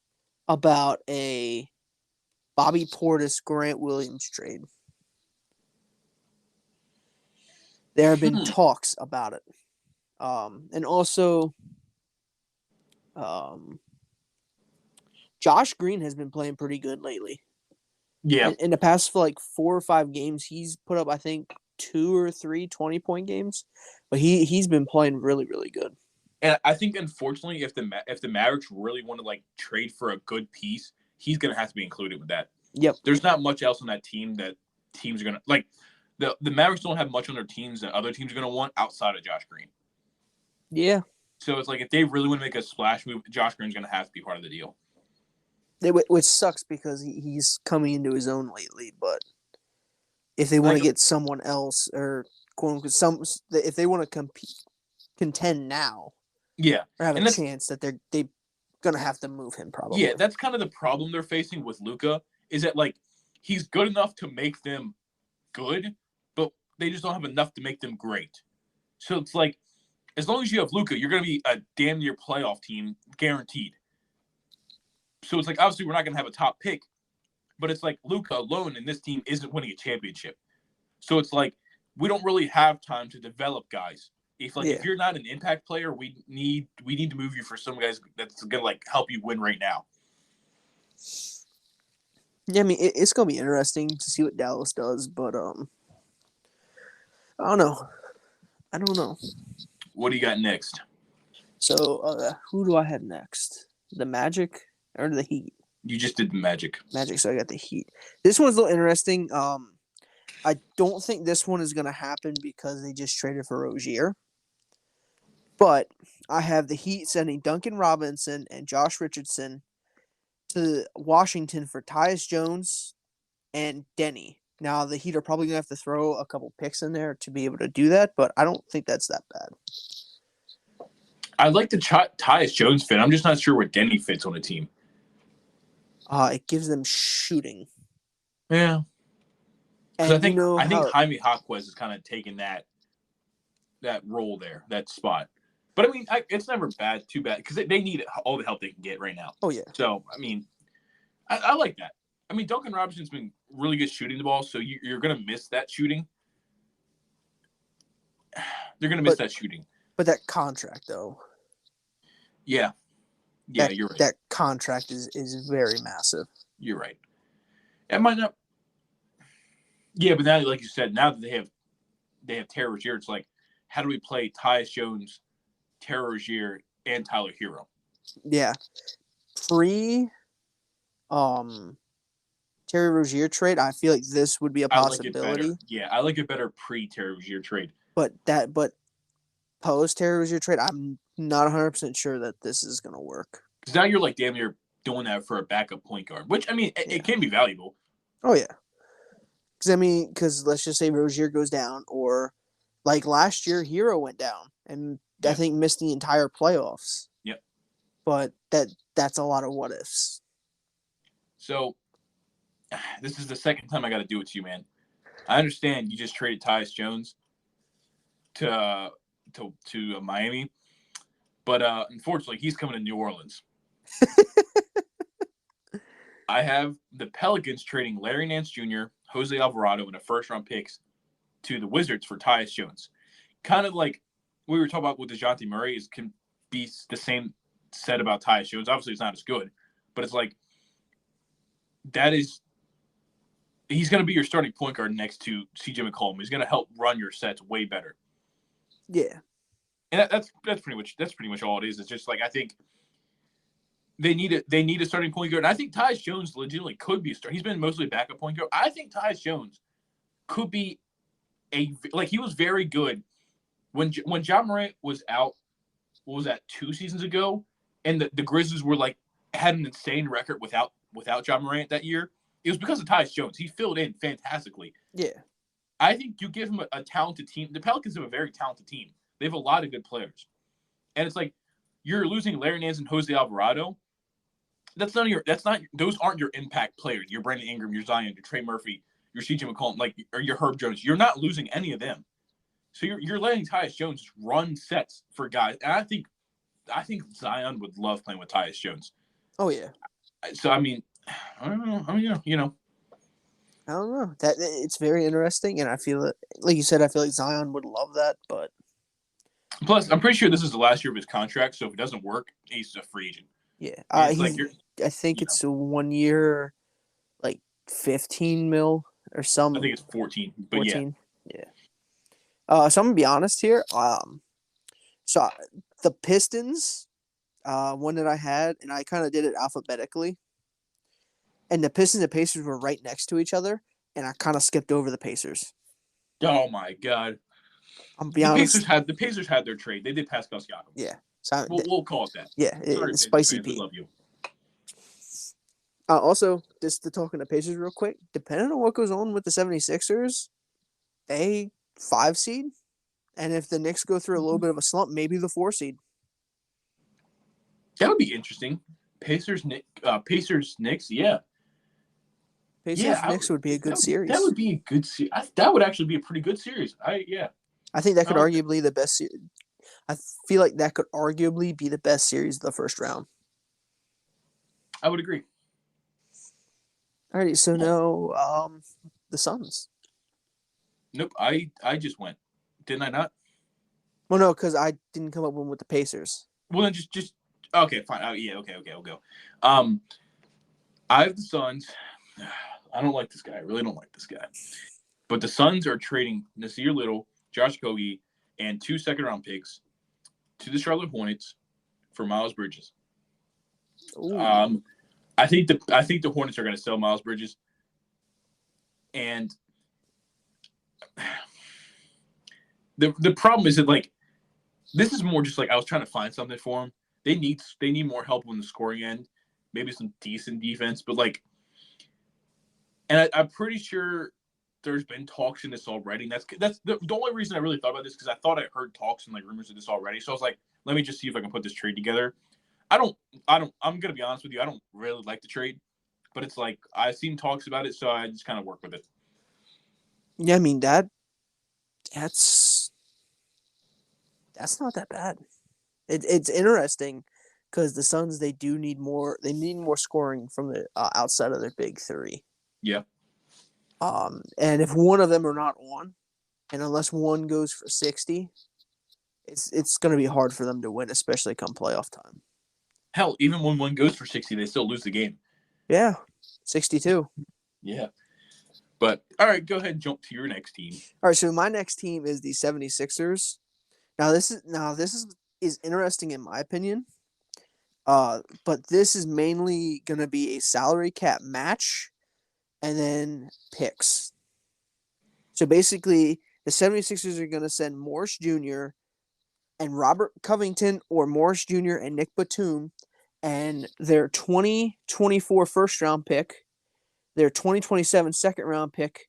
Speaker 2: about a Bobby Portis Grant Williams trade. There have been talks about it. And also Josh Green has been playing pretty good lately.
Speaker 1: Yeah.
Speaker 2: In the past 4 or 5 games, he's put up, I think, 2 or 3 20-point games. But he's been playing really, really good.
Speaker 1: And I think, unfortunately, if the Mavericks really want to trade for a good piece, he's going to have to be included with that.
Speaker 2: Yep.
Speaker 1: There's not much else on that team that teams are going to the Mavericks don't have much on their teams that other teams are going to want outside of Josh Green.
Speaker 2: Yeah.
Speaker 1: So it's if they really want to make a splash move, Josh Green's going to have to be part of the deal.
Speaker 2: Which sucks because he's coming into his own lately. But if they want to get someone else or quote unquote if they want to contend now,
Speaker 1: yeah,
Speaker 2: or have a chance that they're gonna have to move him probably.
Speaker 1: Yeah, that's kind of the problem they're facing with Luka is that he's good enough to make them good, but they just don't have enough to make them great. So it's as long as you have Luka, you're going to be a damn near playoff team, guaranteed. So it's obviously we're not going to have a top pick, but it's Luka alone in this team isn't winning a championship. So it's we don't really have time to develop guys. If you're not an impact player, we need to move you for some guys that's going to help you win right now.
Speaker 2: Yeah, I mean it's going to be interesting to see what Dallas does, but I don't know.
Speaker 1: What do you got next?
Speaker 2: So, who do I have next? The Magic or the Heat?
Speaker 1: You just did the Magic.
Speaker 2: Magic, so I got the Heat. This one's a little interesting. I don't think this one is going to happen because they just traded for Rozier. But I have the Heat sending Duncan Robinson and Josh Richardson to Washington for Tyus Jones and Denny. Now, the Heat are probably going to have to throw a couple picks in there to be able to do that, but I don't think that's that bad.
Speaker 1: I like the Tyus Jones fit. I'm just not sure where Denny fits on a team.
Speaker 2: It gives them shooting.
Speaker 1: Yeah.
Speaker 2: And
Speaker 1: I think Jaime Jaquez is kind of taking that role there, that spot. But, I mean, it's never too bad, because they need all the help they can get right now.
Speaker 2: Oh, yeah.
Speaker 1: So, I mean, I like that. I mean, Duncan Robinson's been really good shooting the ball, so you're going to miss that shooting. They're going to miss that shooting.
Speaker 2: But that contract, though.
Speaker 1: Yeah. Yeah, you're right.
Speaker 2: That contract is very massive.
Speaker 1: You're right. It might not. Yeah, but now, like you said, now that they have Terry Rozier, it's how do we play Tyus Jones, Terry Rozier, and Tyler Hero?
Speaker 2: Yeah. Terry Rozier trade, I feel like this would be a possibility.
Speaker 1: I like it better pre-Terry Rozier trade.
Speaker 2: But post Terry Rozier trade, I'm not 100% sure that this is going to work.
Speaker 1: Because now you're damn near doing that for a backup point guard, which, I mean, it can be valuable.
Speaker 2: Oh, yeah. Because let's just say Rozier goes down, or last year, Hero went down and I think missed the entire playoffs.
Speaker 1: Yep.
Speaker 2: But that's a lot of what ifs.
Speaker 1: So, this is the second time I got to do it to you, man. I understand you just traded Tyus Jones to Miami, but unfortunately, he's coming to New Orleans. I have the Pelicans trading Larry Nance Jr., Jose Alvarado, and a first-round picks to the Wizards for Tyus Jones. Kind of like we were talking about with DeJounte Murray, can be the same said about Tyus Jones. Obviously, it's not as good, but it's like he's going to be your starting point guard next to CJ McCollum. He's going to help run your sets way better.
Speaker 2: Yeah,
Speaker 1: and that's pretty much all it is. It's just like I think they need a starting point guard. And I think Tyus Jones legitimately could be a starter. He's been mostly a backup point guard. I think Tyus Jones could be he was very good when Ja Morant was out. What was that, 2 seasons ago? And the Grizzlies were had an insane record without Ja Morant that year. It was because of Tyus Jones. He filled in fantastically.
Speaker 2: Yeah.
Speaker 1: I think you give him a talented team. The Pelicans have a very talented team. They have a lot of good players. And it's like you're losing Larry Nance and Jose Alvarado. Those aren't your impact players. Your Brandon Ingram, your Zion, your Trey Murphy, your CJ McCollum, or your Herb Jones. You're not losing any of them. So you're letting Tyus Jones run sets for guys. And I think Zion would love playing with Tyus Jones.
Speaker 2: Oh yeah.
Speaker 1: So I mean, I don't know. I
Speaker 2: don't know. That it's very interesting, and I feel it. Like you said, I feel like Zion would love that. But
Speaker 1: plus, I'm pretty sure this is the last year of his contract. So if it doesn't work, he's a free agent.
Speaker 2: Yeah, I think it's a 1 year, 15 mil or some.
Speaker 1: I think it's 14, but 14?
Speaker 2: Yeah. So I'm gonna be honest here. So the Pistons, one that I had, and I kind of did it alphabetically. And the Pistons and Pacers were right next to each other, and I kind of skipped over the Pacers.
Speaker 1: Oh my god!
Speaker 2: I'm be honest.
Speaker 1: The Pacers had their trade. They did Pascal Siakam.
Speaker 2: Yeah,
Speaker 1: so we'll call it that.
Speaker 2: Yeah, spicy Pete.
Speaker 1: We love you.
Speaker 2: Also, just to talk in the Pacers real quick, depending on what goes on with the 76ers, they 5 seed, and if the Knicks go through a little bit of a slump, maybe the 4 seed.
Speaker 1: That would be interesting. Pacers Knicks, yeah.
Speaker 2: Knicks would be a good series.
Speaker 1: That would be a good series. That would actually be a pretty good series.
Speaker 2: I think that could arguably the best. I feel like that could arguably be the best series of the first round.
Speaker 1: I would agree.
Speaker 2: Alrighty, so now the Suns.
Speaker 1: Nope, I just went. Didn't I not?
Speaker 2: Well, no, because I didn't come up with the Pacers.
Speaker 1: Well, then just okay, fine. Oh, yeah, okay, I'll go. I have the Suns. I don't like this guy. I really don't like this guy. But the Suns are trading Nasir Little, Josh Okogie, and 2 second-round picks to the Charlotte Hornets for Miles Bridges.
Speaker 2: Ooh.
Speaker 1: I think the Hornets are going to sell Miles Bridges, and the problem is that this is more just I was trying to find something for them. They need more help on the scoring end, maybe some decent defense, but and I'm pretty sure there's been talks in this already. And that's the only reason I really thought about this, because I thought I heard talks and rumors of this already. So I was like, let me just see if I can put this trade together. I'm gonna be honest with you, I don't really like the trade, but it's I've seen talks about it, so I just kind of work with it.
Speaker 2: Yeah, I mean that's not that bad. It's interesting because the Suns, they need more scoring from the outside of their big 3.
Speaker 1: Yeah.
Speaker 2: And if one of them are not on, and unless one goes for 60, it's going to be hard for them to win, especially come playoff time.
Speaker 1: Hell, even when one goes for 60, they still lose the game.
Speaker 2: Yeah, 62.
Speaker 1: Yeah. But, all right, go ahead and jump to your next team.
Speaker 2: All right, so my next team is the 76ers. Now, this is interesting in my opinion. But this is mainly going to be a salary cap match and then picks. So basically, the 76ers are going to send Morris Jr. and Robert Covington, or Morris Jr. and Nick Batum, and their 2024 first-round pick, their 2027 second-round pick,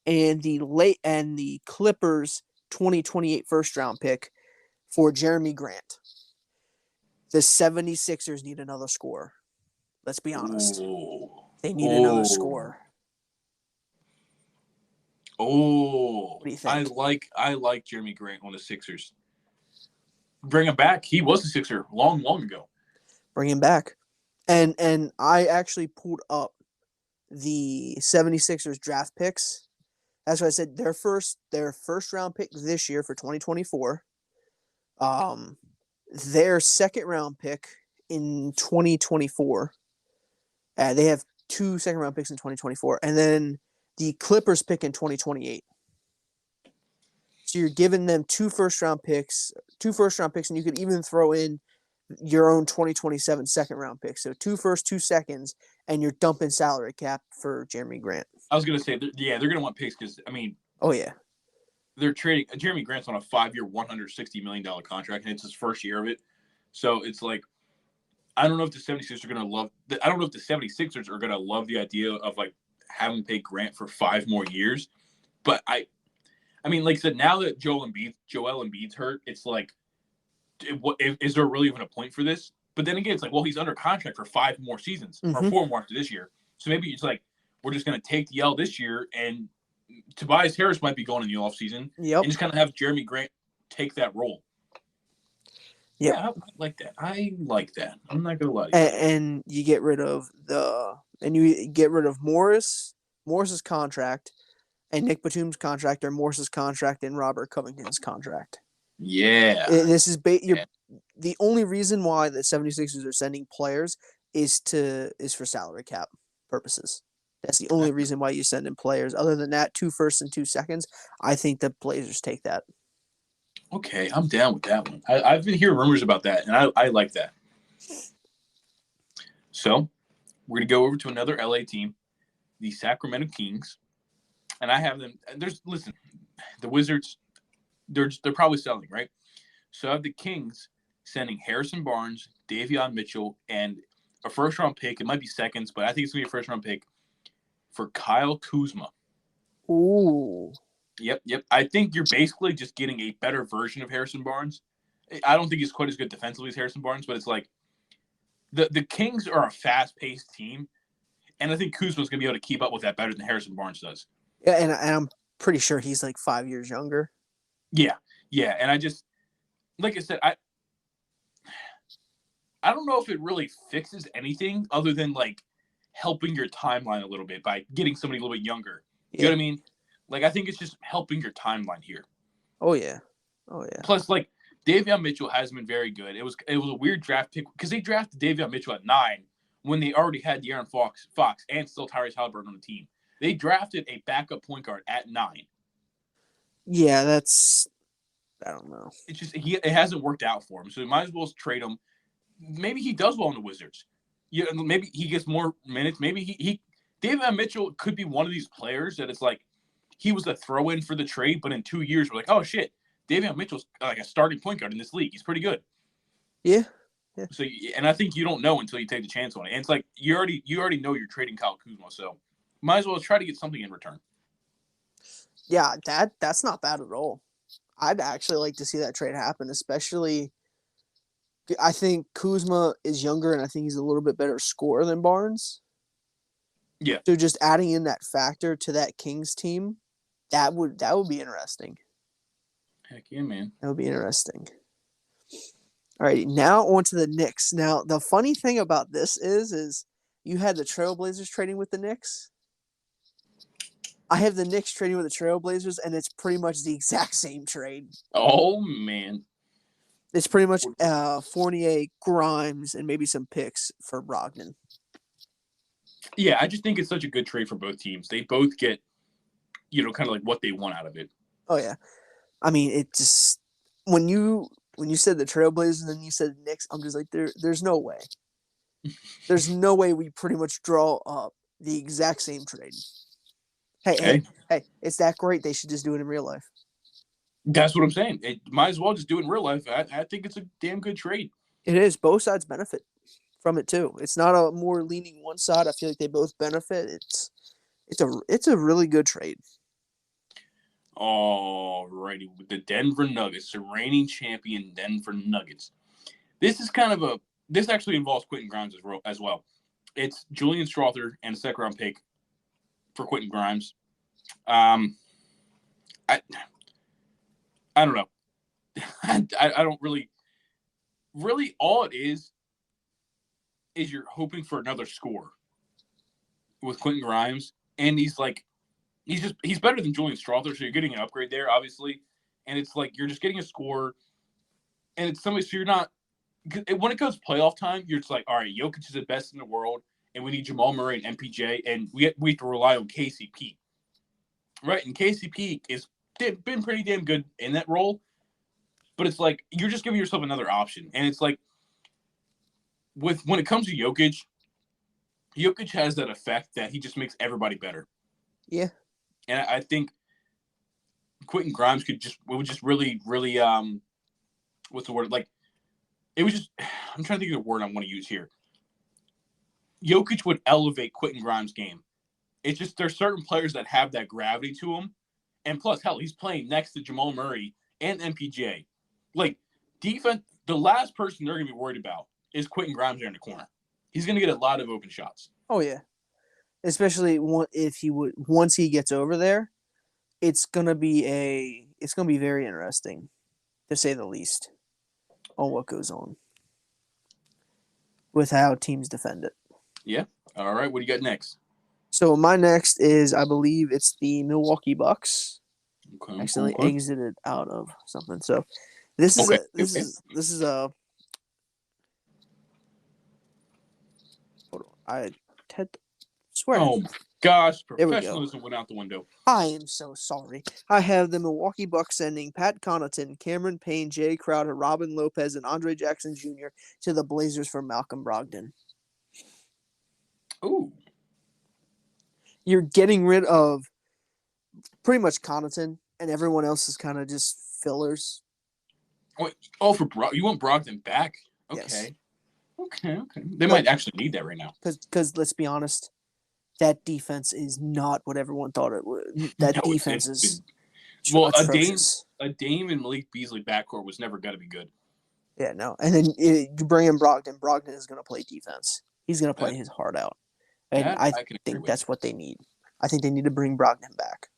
Speaker 2: and the Clippers 2028 first-round pick for Jeremy Grant. The 76ers need another scorer. Let's be honest.
Speaker 1: Ooh.
Speaker 2: They need another scorer.
Speaker 1: Oh,
Speaker 2: What do you think?
Speaker 1: I like Jeremy Grant on the Sixers. Bring him back. He was a Sixer long ago.
Speaker 2: Bring him back. And I actually pulled up the 76ers draft picks. That's what I said. Their first round pick this year for 2024. Their second round pick in 2024. They have 2 second round picks in 2024, and then the Clippers pick in 2028. So you're giving them 2 first round picks, and you could even throw in your own 2027 second round pick. So 2 first, 2 seconds, and you're dumping salary cap for Jeremy Grant.
Speaker 1: I was gonna say, they're gonna want picks because
Speaker 2: Oh yeah,
Speaker 1: they're trading Jeremy Grant's on a 5-year, $160 million contract, and it's his first year of it. So it's like, I don't know if the 76ers are gonna love. I don't know if the 76ers are gonna love the idea of like having to pay Grant for 5 more years. But I mean, like I said, now that Joel Embiid's hurt, it's like, is there really even a point for this? But then again, it's like, well, he's under contract for 5 more seasons or 4 more after this year. So maybe it's like, we're just going to take the L this year, and Tobias Harris might be going in the offseason.
Speaker 2: Yep.
Speaker 1: And just kind of have Jeremy Grant take that role.
Speaker 2: Yep.
Speaker 1: Yeah, I like that. I'm not going to lie to you.
Speaker 2: And you get rid of Morris's contract, and Nick Batum's contract, or Morris's contract and Robert Covington's contract.
Speaker 1: Yeah.
Speaker 2: This is the only reason why the 76ers are sending players is for salary cap purposes. That's the only reason why you send in players. Other than that, 2 firsts and 2 seconds, I think the Blazers take that.
Speaker 1: Okay, I'm down with that one. I've been hearing rumors about that, and I like that. So we're going to go over to another LA team, the Sacramento Kings. And I have them. Listen, the Wizards, they're probably selling, right? So I have the Kings sending Harrison Barnes, Davion Mitchell, and a first-round pick. It might be seconds, but I think it's going to be a first-round pick for Kyle Kuzma.
Speaker 2: Ooh.
Speaker 1: Yep. I think you're basically just getting a better version of Harrison Barnes. I don't think he's quite as good defensively as Harrison Barnes, but it's like the Kings are a fast-paced team, and I think Kuzma's going to be able to keep up with that better than Harrison Barnes does.
Speaker 2: Yeah, and I'm pretty sure he's like 5 years younger.
Speaker 1: Yeah, and I just, like I said, I don't know if it really fixes anything other than like helping your timeline a little bit by getting somebody a little bit younger. You know what I mean? Like, I think it's just helping your timeline here.
Speaker 2: Oh yeah.
Speaker 1: Plus, like, Davion Mitchell has been very good. It was a weird draft pick because they drafted Davion Mitchell at 9 when they already had De'Aaron Fox and still Tyrese Halliburton on the team. They drafted a backup point guard at 9.
Speaker 2: Yeah, I don't know.
Speaker 1: It's just it hasn't worked out for him, so you might as well trade him. Maybe he does well in the Wizards. Yeah, maybe he gets more minutes. Maybe Davion Mitchell could be one of these players that it's like he was a throw-in for the trade, but in 2 years we're like, oh shit, Davion Mitchell's like a starting point guard in this league. He's pretty good.
Speaker 2: Yeah.
Speaker 1: So, and I think you don't know until you take the chance on it. And it's like you already know you're trading Kyle Kuzma, so might as well try to get something in return.
Speaker 2: Yeah, that's not bad at all. I'd actually like to see that trade happen, especially I think Kuzma is younger, and I think he's a little bit better scorer than Barnes.
Speaker 1: Yeah.
Speaker 2: So just adding in that factor to that Kings team, that would be interesting.
Speaker 1: Heck yeah, man.
Speaker 2: That would be interesting. All right, now on to the Knicks. Now, the funny thing about this is you had the Trailblazers trading with the Knicks. I have the Knicks trading with the Trailblazers, and it's pretty much the exact same trade.
Speaker 1: Oh, man.
Speaker 2: It's pretty much Fournier, Grimes, and maybe some picks for Brogdon.
Speaker 1: Yeah, I just think it's such a good trade for both teams. They both get, kind of like what they want out of it.
Speaker 2: Oh, yeah. I mean, it just – when you said the Trailblazers and then you said the Knicks, I'm just like, there's no way. There's no way we pretty much draw up the exact same trade. Hey, it's that great. They should just do it in real life.
Speaker 1: That's what I'm saying. It might as well just do it in real life. I think it's a damn good trade.
Speaker 2: It is. Both sides benefit from it too. It's not a more leaning one side. I feel like they both benefit. It's a really good trade.
Speaker 1: All righty, with the Denver Nuggets, the reigning champion Denver Nuggets. This actually involves Quentin Grimes as well. It's Julian Strawther and a second round pick for Quentin Grimes. I don't know. I don't really all it is you're hoping for another score with Quentin Grimes, and he's better than Julian Strawther, so you're getting an upgrade there, obviously. And it's like you're just getting a score, and it's somebody, so you're not when it goes playoff time, you're just like, all right, Jokic is the best in the world, and we need Jamal Murray and MPJ, and we have to rely on KCP, right? And KCP is been pretty damn good in that role, but it's like you're just giving yourself another option, and it's like when it comes to Jokic has that effect that he just makes everybody better.
Speaker 2: Yeah,
Speaker 1: and I think Quentin Grimes would just really what's the word, like it was just I'm trying to think of the word I want to use here. Jokic would elevate Quentin Grimes' game. It's just there's certain players that have that gravity to them, and plus, hell, he's playing next to Jamal Murray and MPJ. Like defense, the last person they're gonna be worried about is Quentin Grimes there in the corner. He's gonna get a lot of open shots.
Speaker 2: Oh yeah, especially once he gets over there, it's gonna be very interesting, to say the least, on what goes on with how teams defend it.
Speaker 1: Yeah. All right. What do you got next?
Speaker 2: So my next is, I believe it's the Milwaukee Bucks.
Speaker 1: Okay,
Speaker 2: Accidentally exited out of something. So this is a hold on. I swear.
Speaker 1: Oh my gosh, professionalism went out the window.
Speaker 2: I am so sorry. I have the Milwaukee Bucks sending Pat Connaughton, Cameron Payne, Jay Crowder, Robin Lopez, and Andre Jackson Jr. to the Blazers for Malcolm Brogdon.
Speaker 1: Ooh.
Speaker 2: You're getting rid of pretty much Connaughton, and everyone else is kind of just fillers.
Speaker 1: Wait, you want Brogdon back? Okay.
Speaker 2: Yes.
Speaker 1: Okay. They might actually need that right now.
Speaker 2: Because let's be honest, that defense is not what everyone thought it would. That defense is atrocious.
Speaker 1: A Dame and Malik Beasley backcourt was never going to be good.
Speaker 2: Yeah, no. And then you bring in Brogdon. Brogdon is going to play defense. He's going to play his heart out. And I think that's what they need. I think they need to bring Brogdon back.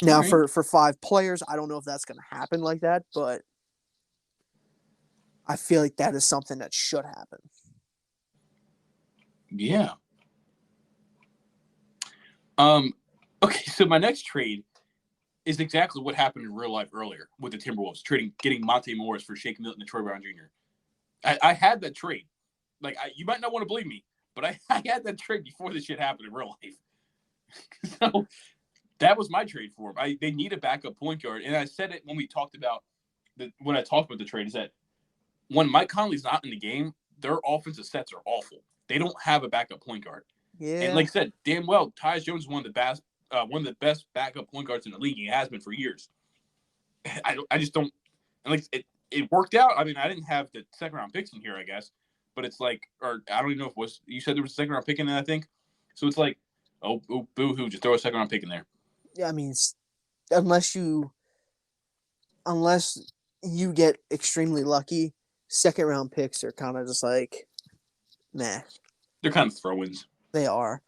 Speaker 2: Now, for 5 players, I don't know if that's going to happen like that, but I feel like that is something that should happen.
Speaker 1: Yeah. Okay, so my next trade is exactly what happened in real life earlier with the Timberwolves, getting Monte Morris for Shake Milton and Troy Brown Jr. I had that trade. Like, you might not want to believe me, but I had that trade before this shit happened in real life. So that was my trade for them. They need a backup point guard, and I said it when we talked about when I talked about the trade, is that when Mike Conley's not in the game, their offensive sets are awful. They don't have a backup point guard.
Speaker 2: Yeah.
Speaker 1: And like I said, damn well, Tyus Jones is one of the best backup point guards in the league. He has been for years. I just don't. And like it worked out. I mean, I didn't have the second round picks in here, I guess, but it's like, or I don't even know if it was. You said there was a second round pick in there, I think. So it's like, oh boo hoo, just throw a second round pick in there.
Speaker 2: Yeah, I mean, unless you get extremely lucky, second round picks are kind of just like, meh.
Speaker 1: They're kind of throw-ins.
Speaker 2: They are.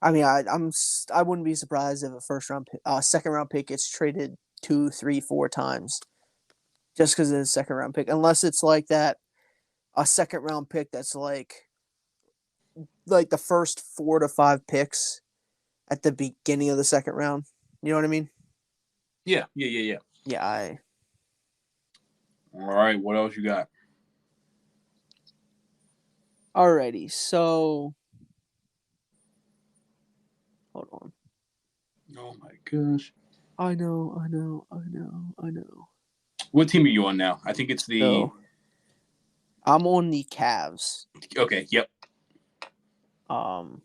Speaker 2: I mean, I wouldn't be surprised if a second round pick gets traded 2, 3, 4 times, just because it's a second round pick. Unless it's like that, a second round pick that's like the first 4 to 5 picks at the beginning of the second round. You know what I mean?
Speaker 1: Yeah.
Speaker 2: Yeah,
Speaker 1: All right, what else you got?
Speaker 2: Alrighty, so hold on.
Speaker 1: Oh my gosh.
Speaker 2: I know.
Speaker 1: What team are you on now? I think it's the.
Speaker 2: So, I'm on the Cavs.
Speaker 1: Okay. Yep.
Speaker 2: I'll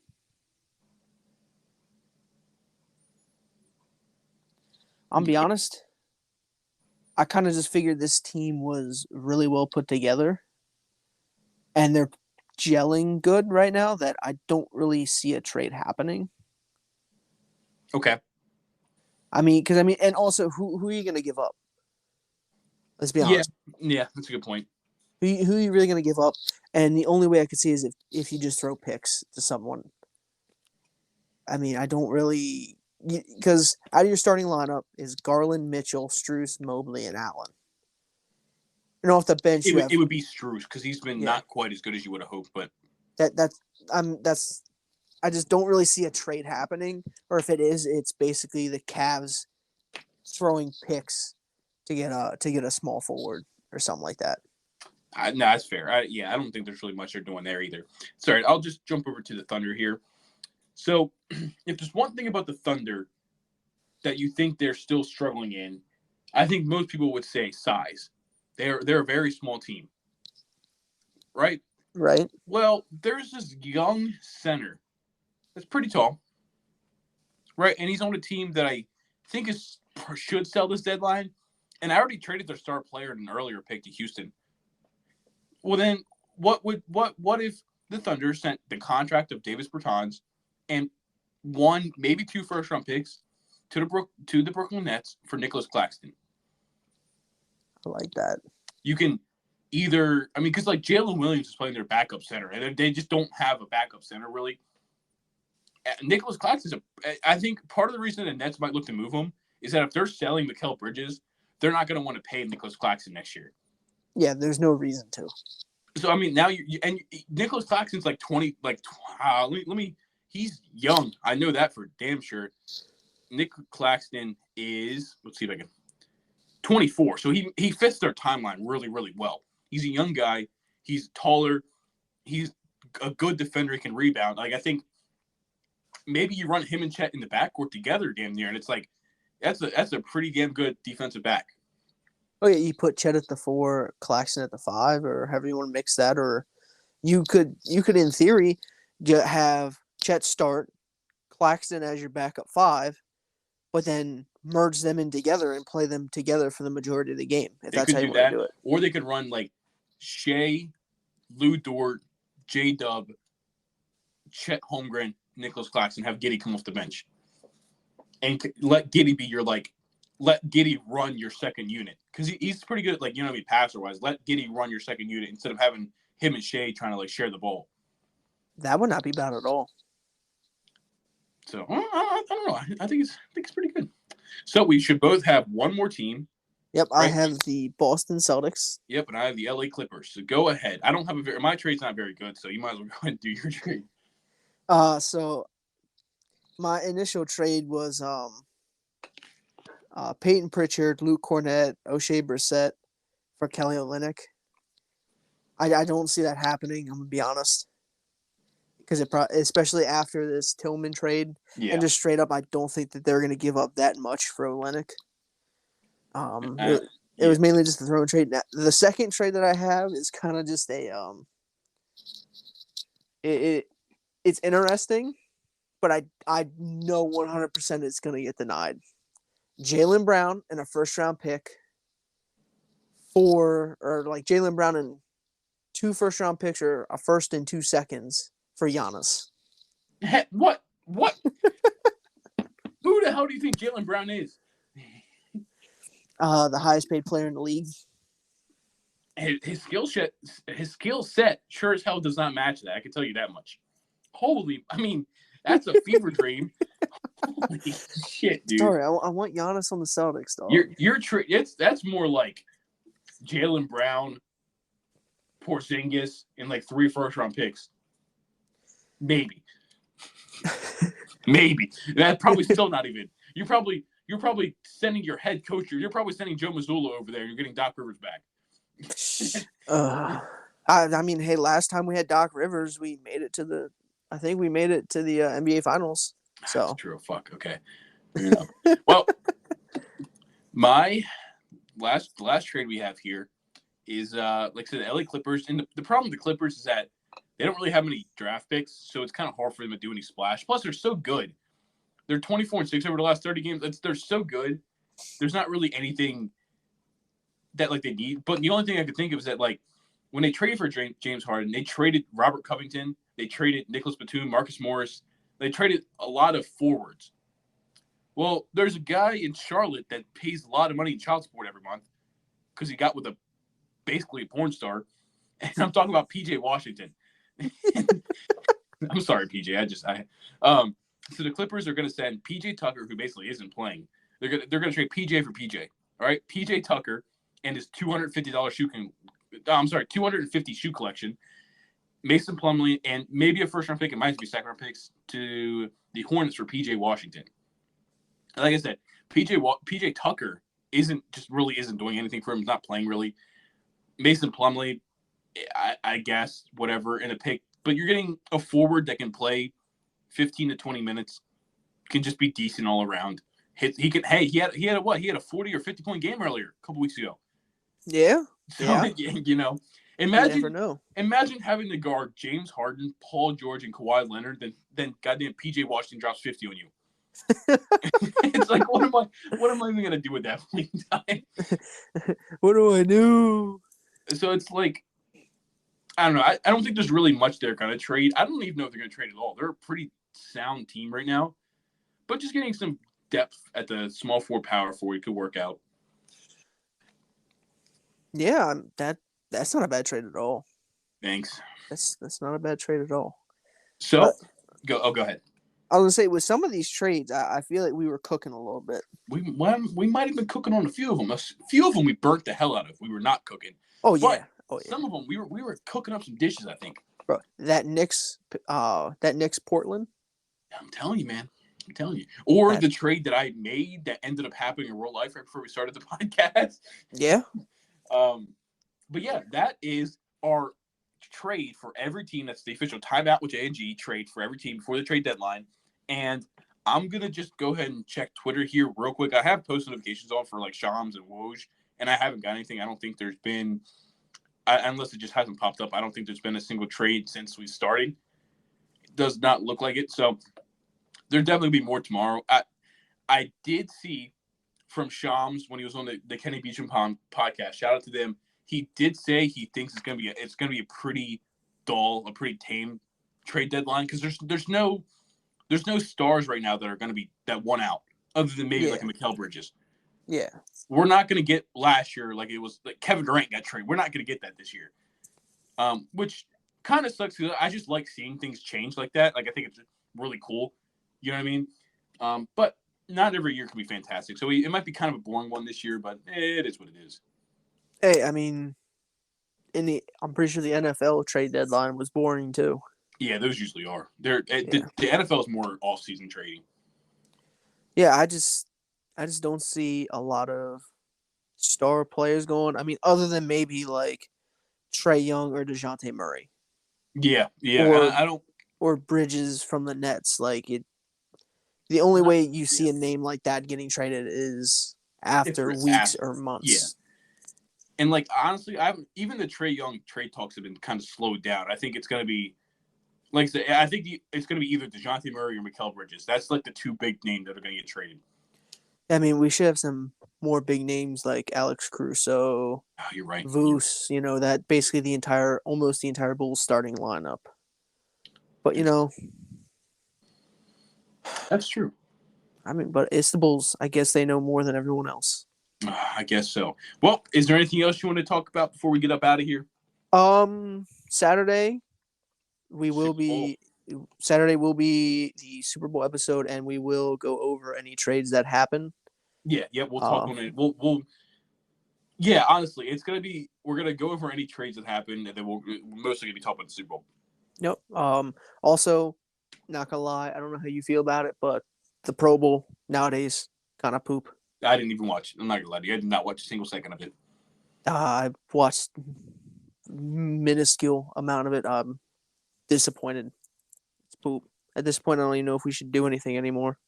Speaker 2: be honest. I kind of just figured this team was really well put together, and they're gelling good right now, that I don't really see a trade happening.
Speaker 1: Okay.
Speaker 2: And also, who are you going to give up? Let's be honest.
Speaker 1: Yeah, that's a good point.
Speaker 2: Who are you really going to give up? And the only way I could see is if you just throw picks to someone. I mean, I don't really because out of your starting lineup is Garland, Mitchell, Struess, Mobley, and Allen. You know, off the bench you have
Speaker 1: It would be Struess because he's been
Speaker 2: Yeah.
Speaker 1: not quite as good as you would have hoped. But
Speaker 2: that's I just don't really see a trade happening, or if it is, it's basically the Cavs throwing picks to get a small forward or something like that.
Speaker 1: no, that's fair. I don't think there's really much they're doing there either. Sorry, I'll just jump over to the Thunder here. So, if there's one thing about the Thunder that you think they're still struggling in, I think most people would say size. They're a very small team, right?
Speaker 2: Right.
Speaker 1: Well, there's this young center that's pretty tall, right? And he's on a team that I think should sell this deadline. And I already traded their star player in an earlier pick to Houston. Well, then what if the Thunder sent the contract of Davis Bertans and one, maybe 2 first-round picks to the Brooklyn Nets for Nicholas Claxton?
Speaker 2: I like that.
Speaker 1: You can either, I mean, because like Jalen Williams is playing their backup center, and they just don't have a backup center really. Nicholas Claxton I think part of the reason the Nets might look to move him is that if they're selling Mikal Bridges, they're not going to want to pay Nicholas Claxton next year.
Speaker 2: Yeah, there's no reason to.
Speaker 1: So I mean, now and Nicholas Claxton's like 20, he's young. I know that for damn sure. Nick Claxton is, let's see if I can, 24. So he fits their timeline really, really well. He's a young guy. He's taller. He's a good defender. He can rebound. Like, I think maybe you run him and Chet in the backcourt together damn near, and it's like that's a pretty damn good defensive back.
Speaker 2: Oh yeah, you put Chet at the 4, Claxton at the 5, or however you want to mix that. Or you could in theory have Chet start, Claxton as your backup 5, but then merge them in together and play them together for the majority of the game. If that's how you want to do it.
Speaker 1: Or they could run like Shea, Lou Dort, J-Dub, Chet Holmgren, Nicholas Claxton, have Giddey come off the bench. And let Giddey be let Giddey run your second unit. Because he's pretty good at, passer-wise. Let Giddey run your second unit instead of having him and Shea trying to, share the ball.
Speaker 2: That would not be bad at all.
Speaker 1: So, I don't know. I think it's pretty good. So, we should both have one more team.
Speaker 2: Yep, right? I have the Boston Celtics.
Speaker 1: Yep, and I have the LA Clippers. So, go ahead. I don't have my trade's not very good, so you might as well go ahead and do your trade.
Speaker 2: So my initial trade was Peyton Pritchard, Luke Cornett, O'Shea Brissett for Kelly Olynyk. I don't see that happening. I'm gonna be honest, because especially after this Tillman trade, and just straight up, I don't think that they're gonna give up that much for Olynyk. It was mainly just the throw and trade. Now, the second trade that I have is kind of just a it's interesting, but I know 100% it's gonna get denied. Jaylen Brown and a first-round pick Jaylen Brown and 2 first-round picks or a first and 2 seconds for Giannis.
Speaker 1: What? Who the hell do you think Jaylen Brown is?
Speaker 2: The highest-paid player in the league.
Speaker 1: His skill set sure as hell does not match that. I can tell you that much. That's a fever dream. Holy shit, dude.
Speaker 2: Sorry, I want Giannis on the Celtics, dog.
Speaker 1: That's more like Jaylen Brown, Porzingis, and 3 first-round picks. Maybe. Maybe. That's probably still not even. You're probably sending your head coach. You're probably sending Joe Mazzulla over there. You're getting Doc Rivers back.
Speaker 2: Hey, last time we had Doc Rivers, we made it to the NBA Finals. So
Speaker 1: that's true. Fuck. Okay. Well, my last trade we have here is like I said, the LA Clippers. And the problem with the Clippers is that they don't really have many draft picks, so it's kind of hard for them to do any splash. Plus, they're so good. They're 24-6 over the last 30 games. They're so good. There's not really anything that they need. But the only thing I could think of is that when they traded for James Harden, they traded Robert Covington, they traded Nicholas Batum, Marcus Morris. They traded a lot of forwards. Well, there's a guy in Charlotte that pays a lot of money in child support every month because he got with basically a porn star. And I'm talking about PJ Washington. I'm sorry, PJ. So the Clippers are going to send PJ Tucker, who basically isn't playing. They're going to trade PJ for PJ. All right, PJ Tucker and his $250 250 shoe collection. Mason Plumlee and maybe a first round pick. It might be second round picks to the Hornets for PJ Washington. And like I said, PJ Tucker isn't doing anything for him. He's not playing really. Mason Plumlee, I guess, whatever, in a pick. But you're getting a forward that can play 15 to 20 minutes, can just be decent all around. He had a 40 or 50 point game earlier a couple weeks ago.
Speaker 2: Yeah.
Speaker 1: So,
Speaker 2: Yeah.
Speaker 1: you know,
Speaker 2: You never know.
Speaker 1: imagine having to guard James Harden, Paul George, and Kawhi Leonard, then goddamn PJ Washington drops 50 on you. It's like, what am I even gonna do with that point in time?
Speaker 2: What do I do?
Speaker 1: So it's like, I don't know. I don't think there's really much they're gonna trade. I don't even know if they're gonna trade at all. They're a pretty sound team right now, but just getting some depth at the small forward, power forward could work out.
Speaker 2: Yeah, that's not a bad trade at all.
Speaker 1: Thanks.
Speaker 2: That's not a bad trade at all.
Speaker 1: So, go ahead.
Speaker 2: I was gonna say with some of these trades, I feel like we were cooking a little bit.
Speaker 1: We might have been cooking on a few of them. A few of them we burnt the hell out of. We were not cooking.
Speaker 2: Oh
Speaker 1: But
Speaker 2: yeah. Oh yeah.
Speaker 1: some of them we were cooking up some dishes, I think.
Speaker 2: Bro, that Knicks Portland.
Speaker 1: I'm telling you, man. I'm telling you. Or
Speaker 2: That-
Speaker 1: the trade that I made that ended up happening in real life right before we started the podcast.
Speaker 2: Yeah.
Speaker 1: But yeah, that is our trade for every team. That's the official timeout with J&G trade for every team before the trade deadline. And I'm gonna just go ahead and check Twitter here real quick. I have post notifications on for like Shams and Woj, and I haven't got anything. I don't think there's been, unless it just hasn't popped up. I don't think there's been a single trade since we started. It does not look like it. So there'll definitely be more tomorrow. I did see from Shams when he was on the Kenny Beecham podcast. Shout out to them. He did say he thinks it's gonna be a pretty dull, a pretty tame trade deadline because there's no stars right now that are gonna be that one out other than maybe like a Mikal Bridges.
Speaker 2: Yeah.
Speaker 1: We're not gonna get last year like it was like Kevin Durant got traded. We're not gonna get that this year, which kind of sucks because I just like seeing things change like that. Like I think it's really cool. You know what I mean? But not every year can be fantastic. So it might be kind of a boring one this year, but it is what it is.
Speaker 2: Hey, I mean, I'm pretty sure the NFL trade deadline was boring too.
Speaker 1: Yeah, those usually are. The NFL is more off-season trading.
Speaker 2: Yeah, I just don't see a lot of star players going. I mean, other than maybe like Trae Young or DeJounte Murray.
Speaker 1: Yeah.
Speaker 2: Or,
Speaker 1: I don't.
Speaker 2: Or Bridges from the Nets. Like it. The only way you see a name like that getting traded is after weeks or months.
Speaker 1: Yeah. And like honestly, even the Trae Young trade talks have been kind of slowed down. I think it's going to be, like I said, I think it's going to be either DeJounte Murray or Mikal Bridges. That's like the two big names that are going to get traded.
Speaker 2: I mean, we should have some more big names like Alex Caruso.
Speaker 1: Oh, you're right.
Speaker 2: Voos, that basically almost the entire Bulls starting lineup. But
Speaker 1: that's true.
Speaker 2: I mean, but it's the Bulls. I guess they know more than everyone else.
Speaker 1: I guess so. Well, is there anything else you want to talk about before we get up out of here?
Speaker 2: Saturday will be the Super Bowl episode, and we will go over any trades that happen.
Speaker 1: Yeah, we'll talk on it. We'll. Yeah, honestly, we're gonna go over any trades that happen, and then we're mostly gonna be talking about the Super Bowl.
Speaker 2: Yep. Also, not gonna lie, I don't know how you feel about it, but the Pro Bowl nowadays kind of poop.
Speaker 1: I didn't even watch it. I'm not gonna lie to you. I did not watch a single second of it.
Speaker 2: I've watched minuscule amount of it. I'm disappointed. It's poop. At this point, I don't even know if we should do anything anymore.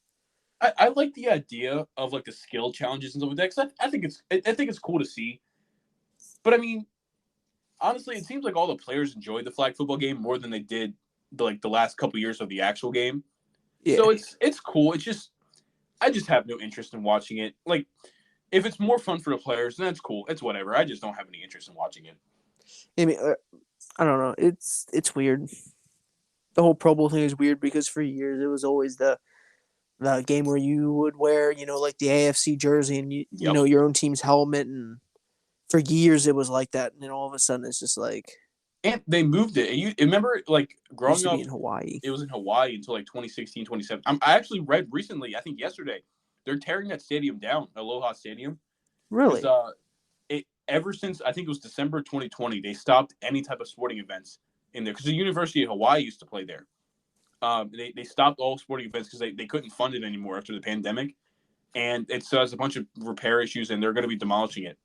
Speaker 1: I like the idea of like the skill challenges and stuff like that. 'Cause I think it's cool to see. But I mean, honestly, it seems like all the players enjoyed the flag football game more than they did the last couple years of the actual game.
Speaker 2: Yeah.
Speaker 1: So it's cool. It's just I just have no interest in watching it. Like, if it's more fun for the players, then that's cool. It's whatever. I just don't have any interest in watching it.
Speaker 2: I mean, I don't know. It's weird. The whole Pro Bowl thing is weird because for years it was always the game where you would wear, like the AFC jersey and you your own team's helmet, and for years it was like that, and then all of a sudden it's just like
Speaker 1: And they moved it. You remember, like,
Speaker 2: It used
Speaker 1: growing
Speaker 2: to
Speaker 1: up,
Speaker 2: be in Hawaii.
Speaker 1: it was in Hawaii until like 2016, 2017. I actually read recently, I think yesterday, they're tearing that stadium down, Aloha Stadium, because
Speaker 2: Really?
Speaker 1: ever since I think it was December 2020, they stopped any type of sporting events in there because the University of Hawaii used to play there. They stopped all sporting events because they couldn't fund it anymore after the pandemic, and it has a bunch of repair issues, and they're going to be demolishing it.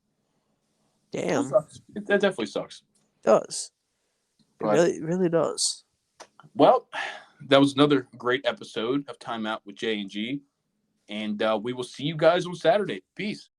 Speaker 1: That
Speaker 2: Damn.
Speaker 1: sucks. That definitely sucks.
Speaker 2: It does. It
Speaker 1: But
Speaker 2: really does.
Speaker 1: well, that was another great episode of Time Out with J and G, and we will see you guys on Saturday. Peace.